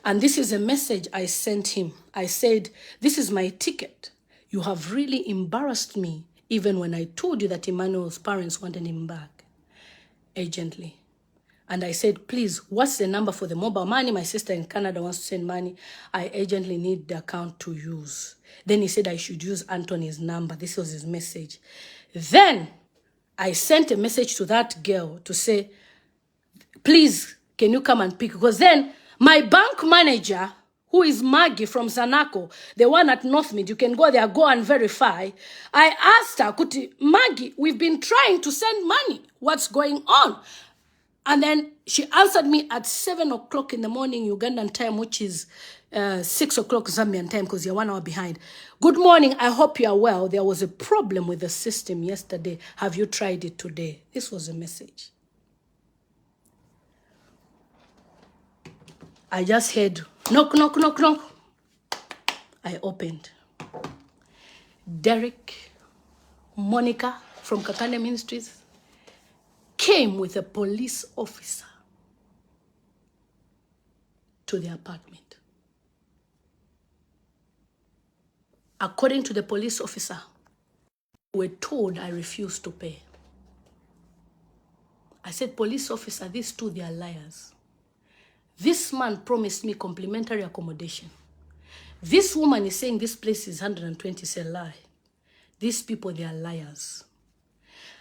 And this is a message I sent him. I said, this is my ticket. You have really embarrassed me, even when I told you that Emmanuel's parents wanted him back urgently. And I said, please, what's the number for the mobile money? My sister in Canada wants to send money. I urgently need the account to use. Then he said I should use Anthony's number. This was his message. Then I sent a message to that girl to say, please, can you come and pick? Because then my bank manager, who is Maggie from Zanaco, the one at Northmid, you can go there, go and verify. I asked her, Maggie, we've been trying to send money. What's going on? And then she answered me at 7 o'clock in the morning, Ugandan time, which is 6 o'clock Zambian time, because you're 1 hour behind. Good morning, I hope you are well. There was a problem with the system yesterday. Have you tried it today? This was a message. I just heard, knock, knock, knock, knock. I opened. Derick, Monica from Kakande Ministries came with a police officer to the apartment. According to the police officer, we were told I refused to pay. I said, police officer, these two, they are liars. This man promised me complimentary accommodation. This woman is saying this place is 120, it's a lie. These people, they are liars.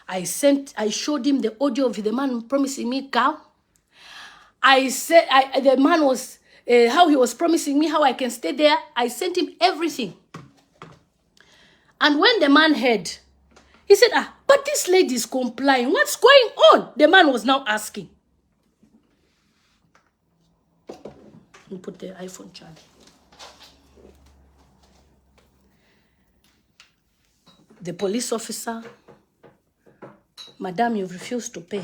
I showed him the audio of the man promising me cow. I said, the man was, how he was promising me how I can stay there. I sent him everything. And when the man heard, he said, but this lady is complying. What's going on? The man was now asking. And put the iPhone charge. The police officer, Madam, you've refused to pay.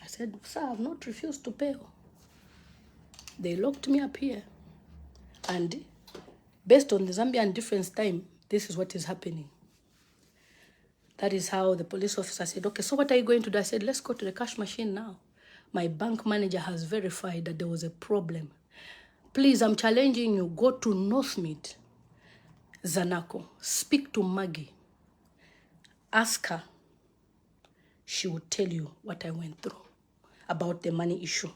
I said, sir, I've not refused to pay. They locked me up here. And based on the Zambian difference time, this is what is happening. That is how the police officer said, okay, so what are you going to do? I said, let's go to the cash machine now. My bank manager has verified that there was a problem. Please, I'm challenging you, go to Northmead, Zanaco, speak to Maggie, ask her. She will tell you what I went through about the money issue,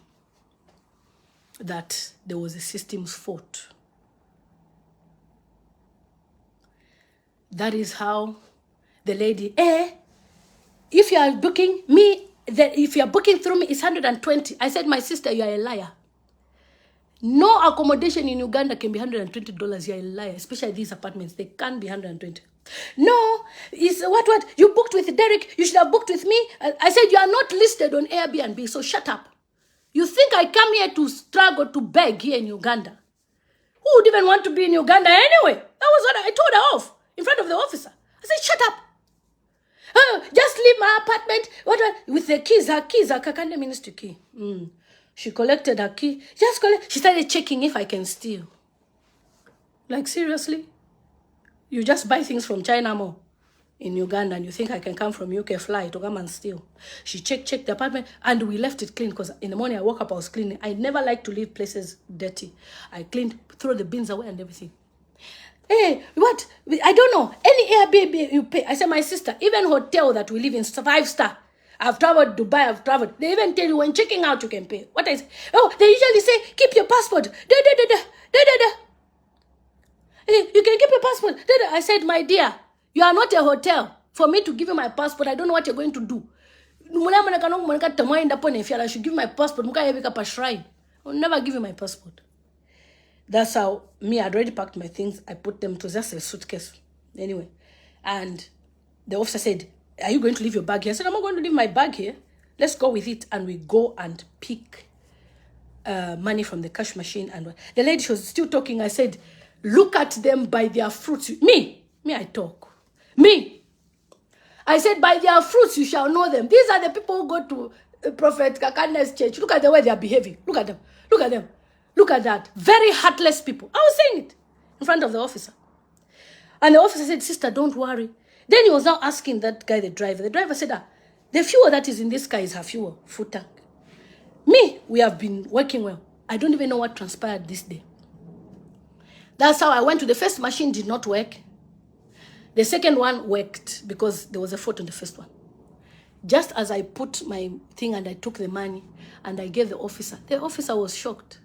that there was a systems fault. That is how the lady, if you are booking me, if you are booking through me, it's 120. I said, my sister, you are a liar. No accommodation in Uganda can be $120. You're a liar, especially these apartments. They can't be 120. No, it's what? You booked with Derick. You should have booked with me. I said, you are not listed on Airbnb, so shut up. You think I come here to struggle, to beg here in Uganda? Who would even want to be in Uganda anyway? That was what I told her off in front of the officer. I said, shut up. Just leave my apartment. With the keys, her Kakande Ministry key. She collected her key. She started checking if I can steal. Like, seriously? You just buy things from China Mall in Uganda and you think I can come from UK fly to come and steal. She checked the apartment and we left it clean because in the morning I woke up, I was cleaning. I never like to leave places dirty. I cleaned, throw the bins away and everything. Hey, what? I don't know. Any Airbnb you pay. I said, my sister, even hotel that we live in, 5-star. I've traveled Dubai, I've traveled. They even tell you when checking out you can pay. What I say? Oh, they usually say, keep your passport. You can keep your passport. I said, my dear, you are not a hotel. For me to give you my passport, I don't know what you're going to do. I should give my passport. I will never give you my passport. That's how me, I'd already packed my things. I put them to just a suitcase. Anyway. And the officer said, are you going to leave your bag here? I said, I'm not going to leave my bag here. Let's go with it. And we go and pick money from the cash machine. And the lady was still talking. I said, look at them by their fruits. Me, I talk. Me. I said, by their fruits you shall know them. These are the people who go to Prophet Kakande's church. Look at the way they are behaving. Look at them. Look at them. Look at that. Very heartless people. I was saying it in front of the officer. And the officer said, sister, don't worry. Then he was now asking that guy, the driver. The driver said, the fuel that is in this car is her fuel, full tank. Me, we have been working well. I don't even know what transpired this day. That's how I went to the first machine, did not work. The second one worked because there was a fault on the first one. Just as I put my thing and I took the money and I gave the officer was shocked.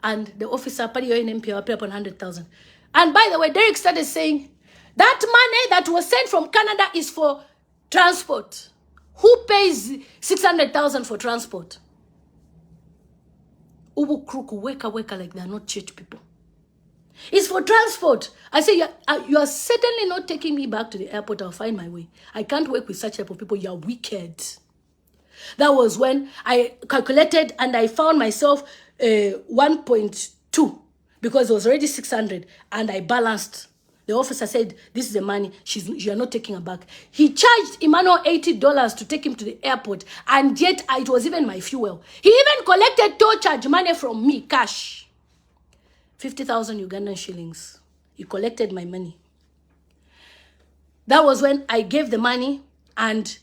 And the officer, put your Impri, I pay upon 100,000. And by the way, Derick started saying, that money that was sent from Canada is for transport. Who pays 600,000 for transport? Ubu kruku weka like they are not church people. It's for transport. I say, you are certainly not taking me back to the airport. I'll find my way. I can't work with such type of people. You're wicked. That was when I calculated and I found myself 1.2 because it was already 600 and I balanced. The officer said, this is the money. You're not taking her back. He charged Emmanuel $80 to take him to the airport and yet it was even my fuel. He even collected toll charge money from me, cash. 50,000 Ugandan shillings. He collected my money. That was when I gave the money and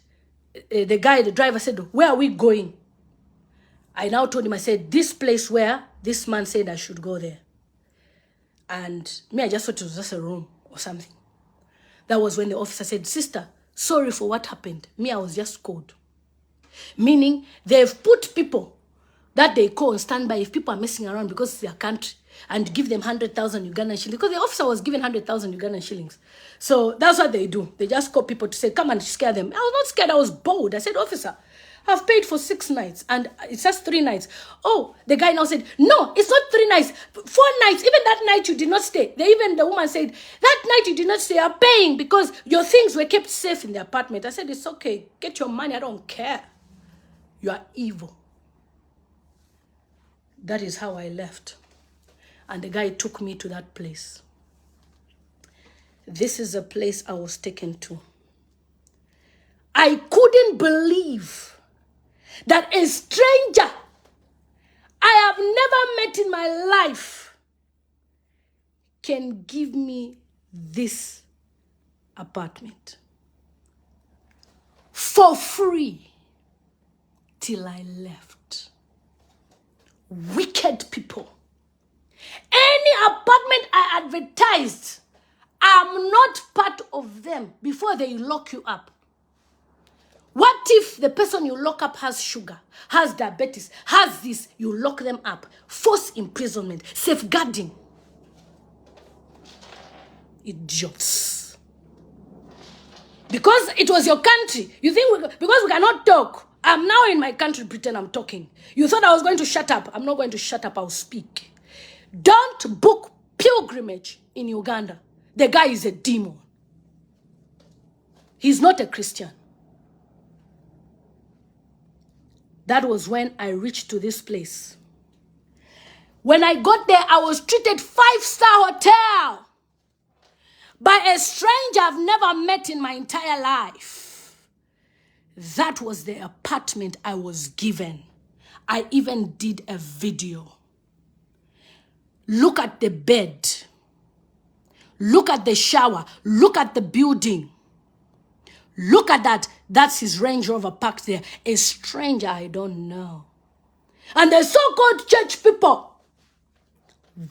the driver said, where are we going? I now told him, I said, this place where this man said I should go there. And me, I just thought it was just a room or something. That was when the officer said, sister, sorry for what happened. Me, I was just called. Meaning, they've put people that they call on standby if people are messing around because it's their country and give them 100,000 Ugandan shillings. Because the officer was given 100,000 Ugandan shillings. So that's what they do. They just call people to say, come and scare them. I was not scared. I was bold. I said, officer, I've paid for 6 nights and it's just 3 nights. Oh, the guy now said, no, it's not 3 nights, 4 nights. Even that night you did not stay. Even the woman said, that night you did not stay. I'm paying because your things were kept safe in the apartment. I said, it's okay. Get your money. I don't care. You are evil. That is how I left. And the guy took me to that place. This is a place I was taken to. I couldn't believe that a stranger I have never met in my life can give me this apartment. for free till I left. Wicked people. Any apartment I advertised, I'm not part of them before they lock you up. What if the person you lock up has sugar, has diabetes, has this, you lock them up? Forced imprisonment, safeguarding. Idiots. Because it was your country. You think because we cannot talk. I'm now in my country, pretend I'm talking. You thought I was going to shut up. I'm not going to shut up, I'll speak. Don't book pilgrimage in Uganda. The guy is a demon. He's not a Christian. That was when I reached to this place. When I got there, I was treated 5-star hotel by a stranger I've never met in my entire life. That was the apartment I was given. I even did a video. Look at the bed. Look at the shower. Look at the building. Look at that. That's his Range Rover parked there. A stranger I don't know. And the so-called church people,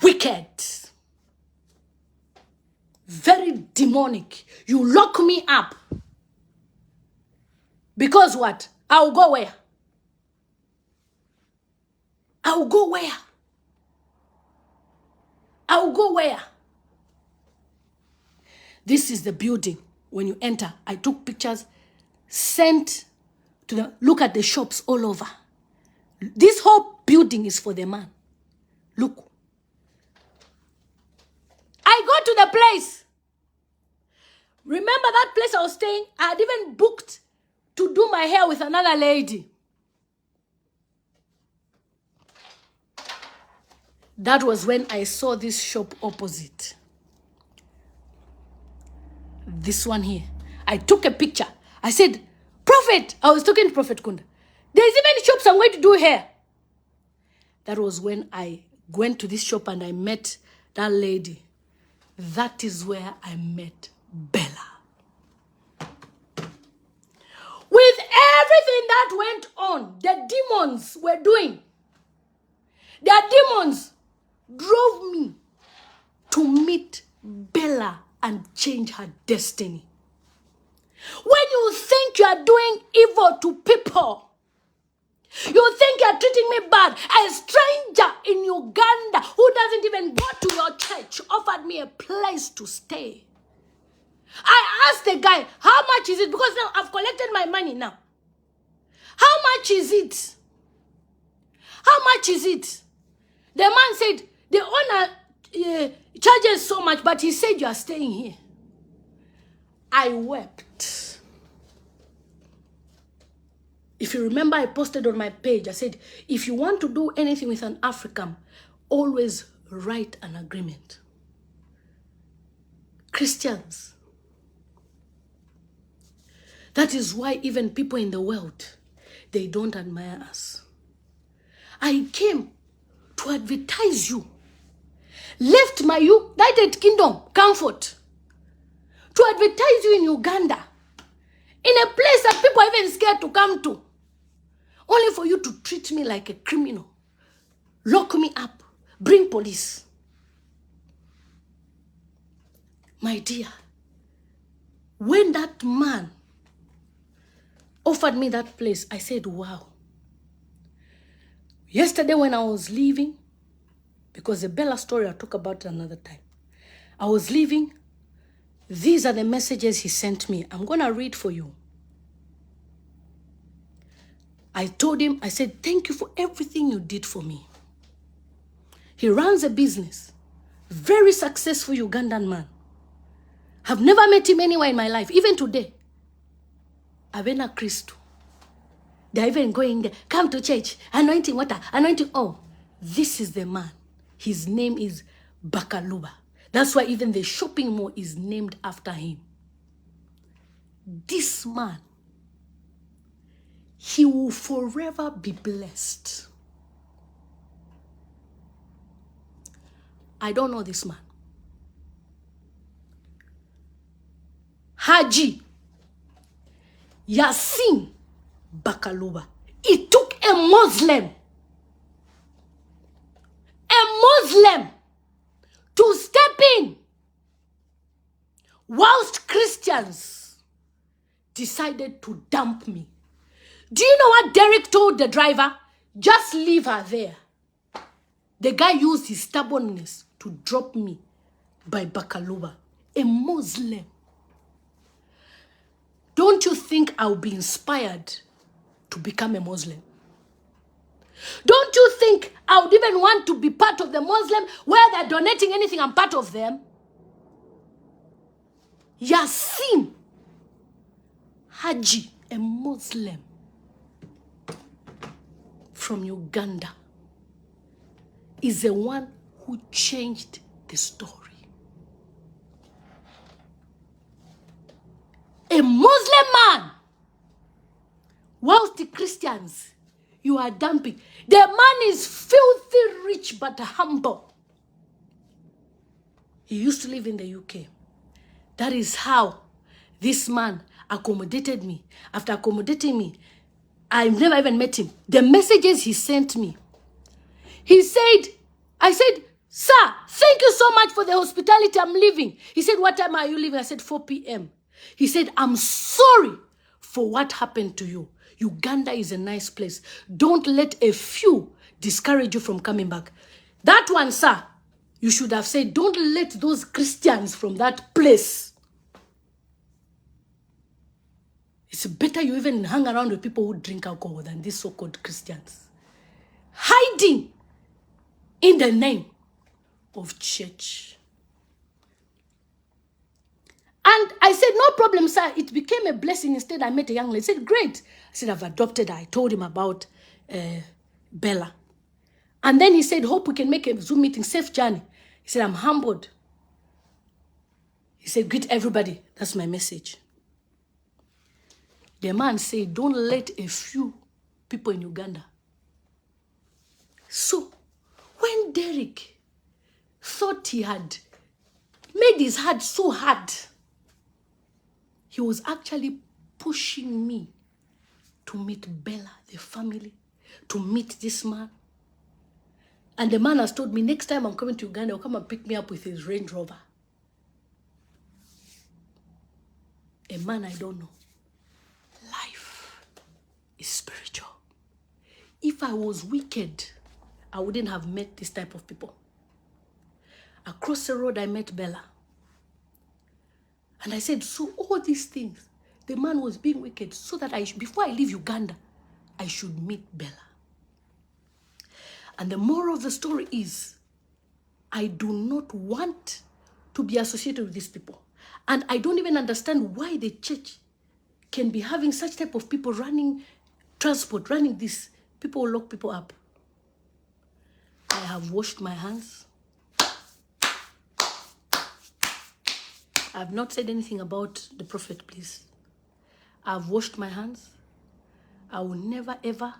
wicked. Very demonic. You lock me up. Because what? I'll go where? I'll go where? I'll go where? This is the building. When you enter, I took pictures, sent to the, look at the shops all over. This whole building is for the man. Look. I go to the place. Remember that place I was staying? I had even booked to do my hair with another lady. That was when I saw this shop opposite. This one here. I took a picture. I said, Prophet, I was talking to Prophet Kunda. There's even shops I'm going to do hair. That was when I went to this shop and I met that lady. That is where I met Bella. With everything that went on, the demons were doing. Their demons drove me to meet Bella and change her destiny. When you think you are doing evil to people, you think you are treating me bad, a stranger in Uganda who doesn't even go to your church offered me a place to stay. I asked the guy, how much is it? Because now I've collected my money now. How much is it? How much is it? The man said, the owner charges so much, but he said you are staying here. I wept. If you remember, I posted on my page, I said, if you want to do anything with an African, always write an agreement. Christians. That is why even people in the world, they don't admire us. I came to advertise you. Left my United Kingdom comfort to advertise you in Uganda, in a place that people are even scared to come to, only for you to treat me like a criminal, lock me up, bring police. My dear, when that man offered me that place, I said, wow. Yesterday when I was leaving, because the Bella story I'll talk about another time, I was leaving. These are the messages he sent me. I'm going to read for you. I told him, I said, thank you for everything you did for me. He runs a business. Very successful Ugandan man. Have never met him anywhere in my life. Even today. Avena Christo. They're even going there. Come to church. Anointing water. Anointing. Oh, this is the man. His name is Bakaluba. That's why even the shopping mall is named after him. This man, he will forever be blessed. I don't know this man. Haji. Yasin Bakaluba. It took a Muslim to step in whilst Christians decided to dump me. Do you know what Derick told the driver? Just leave her there. The guy used his stubbornness to drop me by Bakaluba, a Muslim. Don't you think I'll be inspired to become a Muslim? Don't you think I would even want to be part of the Muslim where they're donating anything? I'm part of them. Yasin Haji, a Muslim from Uganda, is the one who changed the story. A Muslim man, whilst the Christians you are dumping. The man is filthy rich but humble. He used to live in the UK. That is how this man accommodated me. After accommodating me, I've never even met him. The messages he sent me. I said, sir, thank you so much for the hospitality. I'm leaving. He said, what time are you leaving? I said, 4 p.m. He said, I'm sorry for what happened to you. Uganda is a nice place. Don't let a few discourage you from coming back. That one, sir, you should have said, don't let those Christians from that place. It's better you even hang around with people who drink alcohol than these so-called Christians. Hiding in the name of church. And I said, no problem, sir. It became a blessing. Instead, I met a young lady. He said, great. I said, I've adopted her. I told him about Bella. And then he said, hope we can make a Zoom meeting. Safe journey. He said, I'm humbled. He said, greet everybody. That's my message. The man said, don't let a few people in Uganda. So, when Derick thought he had made his heart so hard, he was actually pushing me to meet Bella, the family, to meet this man. And the man has told me, next time I'm coming to Uganda, he'll come and pick me up with his Range Rover. A man I don't know. Life is spiritual. If I was wicked, I wouldn't have met this type of people. Across the road, I met Bella. And I said, so all these things, the man was being wicked so that before I leave Uganda, I should meet Bella. And the moral of the story is, I do not want to be associated with these people. And I don't even understand why the church can be having such type of people running transport, running this. People will lock people up. I have washed my hands. I have not said anything about the prophet, please. I have washed my hands. I will never, ever,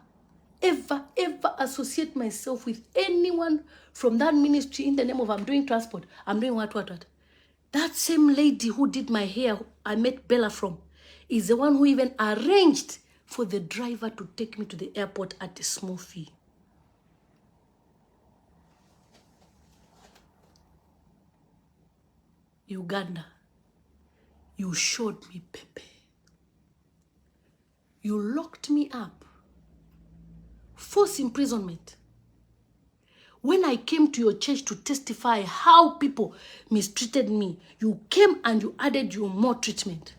ever, ever associate myself with anyone from that ministry in the name of I'm doing transport. I'm doing what. That same lady who did my hair, I met Bella from, is the one who even arranged for the driver to take me to the airport at a small fee. Uganda, you showed me pepe. You locked me up. Forced imprisonment. When I came to your church to testify how people mistreated me, you came and you added your more treatment.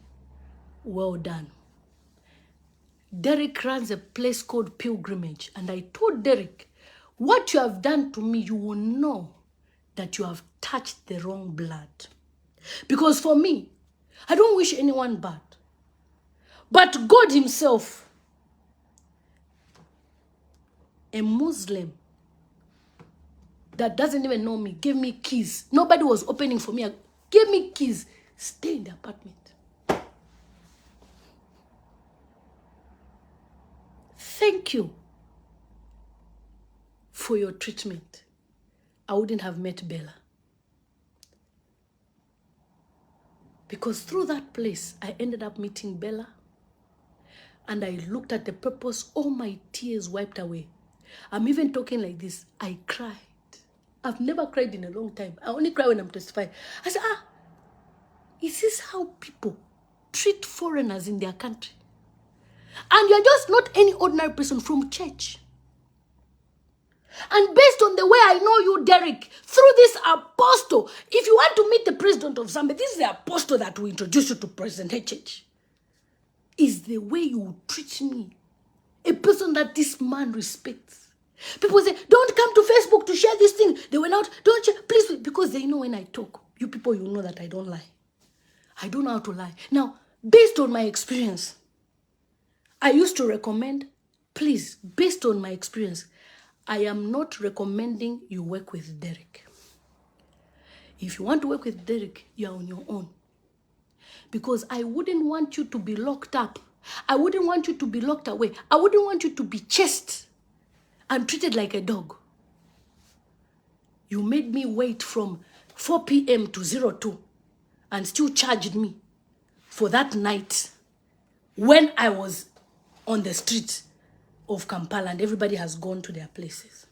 Well done. Derick runs a place called Pilgrimage. And I told Derick, what you have done to me, you will know that you have touched the wrong blood. Because for me, I don't wish anyone bad. But God himself, a Muslim that doesn't even know me, gave me keys. Nobody was opening for me. Gave me keys. Stay in the apartment. Thank you for your treatment. I wouldn't have met Bella. Because through that place, I ended up meeting Bella. And I looked at the purpose, all my tears wiped away. I'm even talking like this. I cried. I've never cried in a long time. I only cry when I'm testifying. I said, is this how people treat foreigners in their country? And you're just not any ordinary person from church. And based on the way I know you, Derick, through this apostle, if you want to meet the president of Zambia, this is the apostle that will introduce you to President HH. Is the way you treat me. A person that this man respects. People say, don't come to Facebook to share this thing. They went out, don't share, please, because they know when I talk. You people, you know that I don't lie. I don't know how to lie. Now, based on my experience, I used to recommend, please, based on my experience, I am not recommending you work with Derick. If you want to work with Derick, you're on your own. Because I wouldn't want you to be locked up. I wouldn't want you to be locked away. I wouldn't want you to be chased and treated like a dog. You made me wait from 4 p.m. to 02 and still charged me for that night when I was on the street of Kampala and everybody has gone to their places.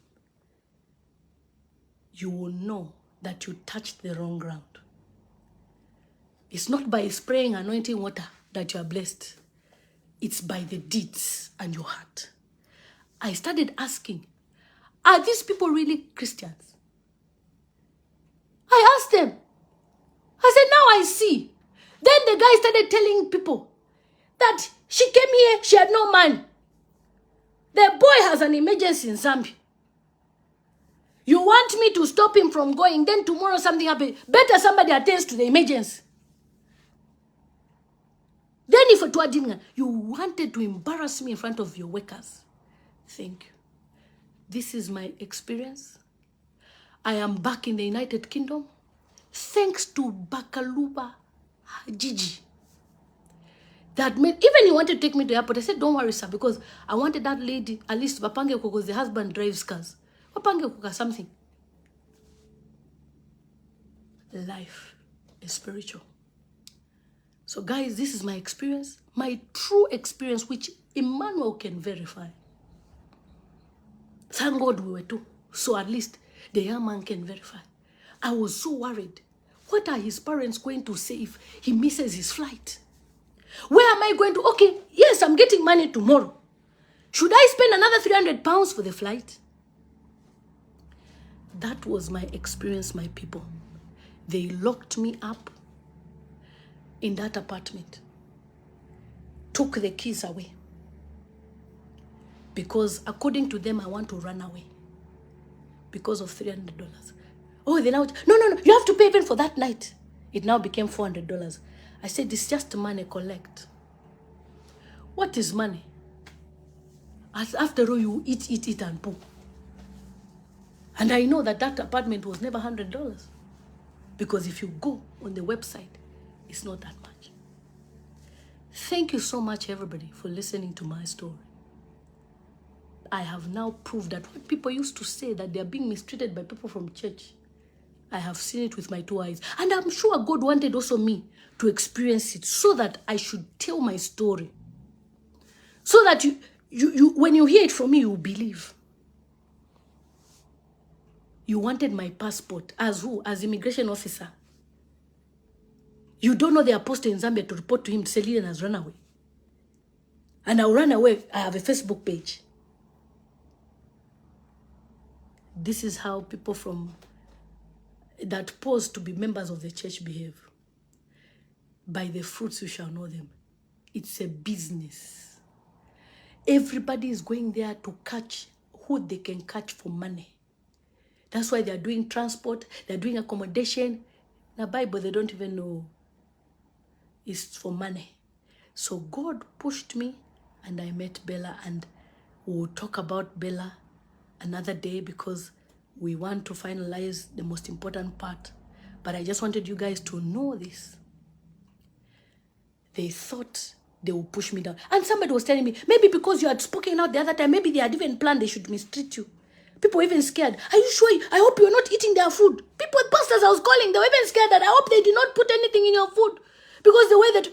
You will know that you touched the wrong ground. It's not by spraying anointing water that you are blessed. It's by the deeds and your heart. I started asking, are these people really Christians? I asked them. I said, now I see. Then the guy started telling people that she came here, she had no money. The boy has an emergency in Zambia. You want me to stop him from going, then tomorrow something happens. Better somebody attends to the emergency. Then if it were dinner, you wanted to embarrass me in front of your workers. Thank you. This is my experience. I am back in the United Kingdom. Thanks to Bakaluba Gigi. That made, even he wanted to take me to the airport. I said, don't worry, sir, because I wanted that lady, at least Bapange because the husband drives cars. Bapange Kuka something. Life is spiritual. So guys, this is my experience, my true experience, which Emmanuel can verify. Thank God we were two. So at least the young man can verify. I was so worried. What are his parents going to say if he misses his flight? Where am I going to? Okay, yes, I'm getting money tomorrow. Should I spend another 300 pounds for the flight? That was my experience, my people. They locked me up in that apartment. Took the keys away. Because according to them, I want to run away. Because of $300. Oh, they now, no, you have to pay even for that night. It now became $400. I said, it's just money, collect. What is money? After all, you eat and poo. And I know that that apartment was never $100. Because if you go on the website, it's not that much. Thank you so much, everybody, for listening to my story. I have now proved that what people used to say, that they are being mistreated by people from church, I have seen it with my 2 eyes. And I'm sure God wanted also me to experience it so that I should tell my story. So that you when you hear it from me, you will believe. You wanted my passport. As who? As immigration officer. You don't know the apostle in Zambia to report to him to say Lillian has run away. And I'll run away. I have a Facebook page. This is how people from that pose to be members of the church behave. By the fruits you shall know them. It's a business. Everybody is going there to catch who they can catch for money. That's why they're doing transport, they're doing accommodation. In the Bible, they don't even know it's for money. So God pushed me and I met Bella, and we'll talk about Bella another day because we want to finalize the most important part. But I just wanted you guys to know this. They thought they would push me down. And somebody was telling me, maybe because you had spoken out the other time, maybe they had even planned they should mistreat you. People were even scared. Are you sure? I hope you're not eating their food. People, pastors I was calling, they were even scared that I hope they did not put anything in your food. Because the way that...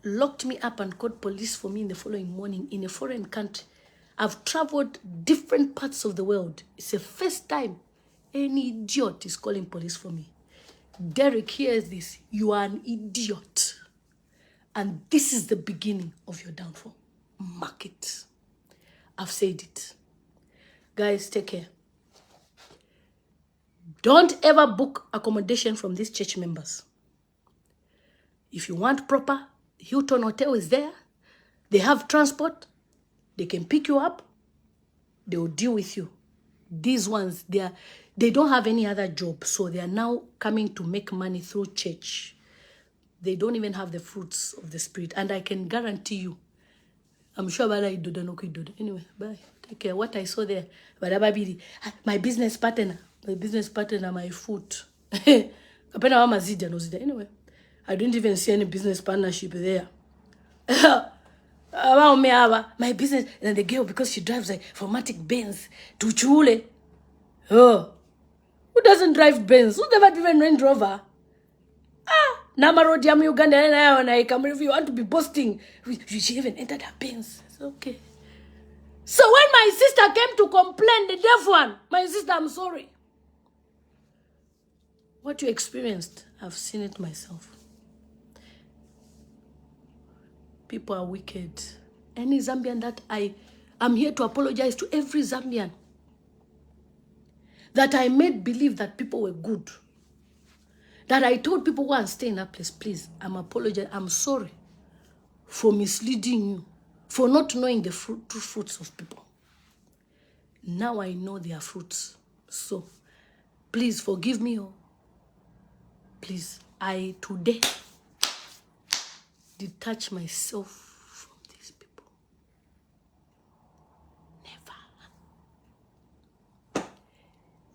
locked me up and called police for me in the following morning in a foreign country. I've traveled different parts of the world. It's the first time any idiot is calling police for me. Derick, here's this. You are an idiot. And this is the beginning of your downfall. Mark it. I've said it. Guys, take care. Don't ever book accommodation from these church members. If you want proper, Hilton Hotel is there. They have transport. They can pick you up. They will deal with you. These ones, they don't have any other job. So they are now coming to make money through church. They don't even have the fruits of the Spirit. And I can guarantee you, I'm sure I do not do. Anyway, bye. Take care. What I saw there, my business partner, my foot. Anyway, I didn't even see any business partnership there. My business, and the girl, because she drives a Formatic Benz to Chule. Oh, who doesn't drive Benz? Who never driven Range Rover? Namarodi, I'm Uganda, and I come if you want to be boasting. She even entered her Benz. It's okay. So when my sister came to complain, the deaf one, my sister, I'm sorry. What you experienced, I've seen it myself. People are wicked. Any Zambian that I'm here to apologize to every Zambian that I made believe that people were good. That I told people go and stay in that place, please. I'm apologizing. I'm sorry for misleading you, for not knowing the true fruits of people. Now I know their fruits. So, please forgive me. Please, I today detach myself from these people.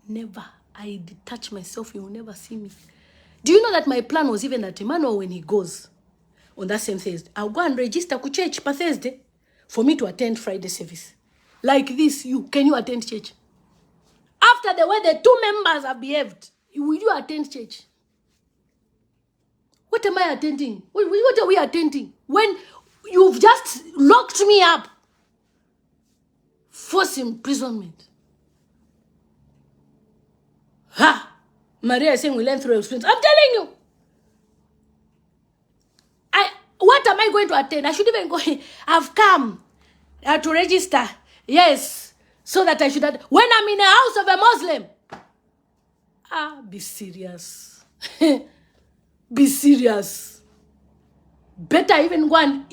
Never. I detach myself. You will never see me. Do you know that my plan was even that Emmanuel, when he goes on that same Thursday, I'll go and register to church per Thursday for me to attend Friday service. Like this, can you attend church? After the way the two members have behaved, will you attend church? What am I attending? What are we attending? When you've just locked me up, forced imprisonment. Maria is saying we learn through experience. I'm telling you. What am I going to attend? I should even go. I've come to register. Yes. So that I should. When I'm in the house of a Muslim. Be serious. Be serious. Better even go and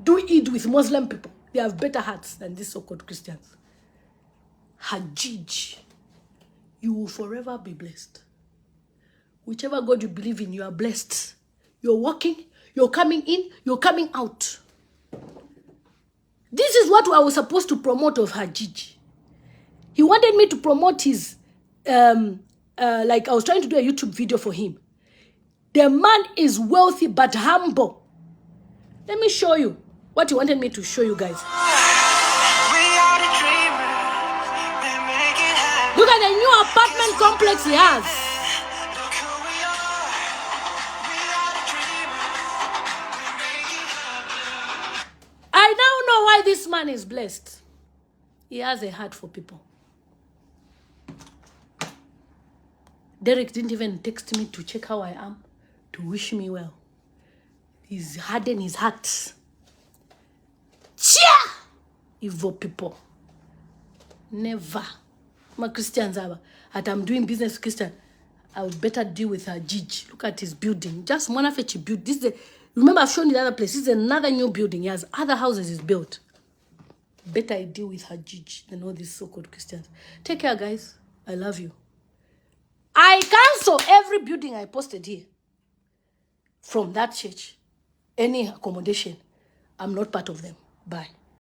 do Eid with Muslim people. They have better hearts than these so-called Christians. Hajj. You will forever be blessed. Whichever God you believe in, you are blessed. You're walking, you're coming in, you're coming out. This is what I was supposed to promote of Hajj. He wanted me to promote his, like I was trying to do a YouTube video for him. The man is wealthy but humble. Let me show you what he wanted me to show you guys. Look at the new apartment complex he has. I now know why this man is blessed. He has a heart for people. Derick didn't even text me to check how I am, to wish me well. He's hardened his heart. Chia! Evil people. Never. My Christians are. At I'm doing business with Christian, I would better deal with Hajj. Look at his building. Just Monafechi built. This is remember I've shown you the other place. This is another new building. He has other houses he's built. Better I deal with Hajj than all these so-called Christians. Take care, guys. I love you. I cancel every building I posted here. From that church. Any accommodation. I'm not part of them. Bye.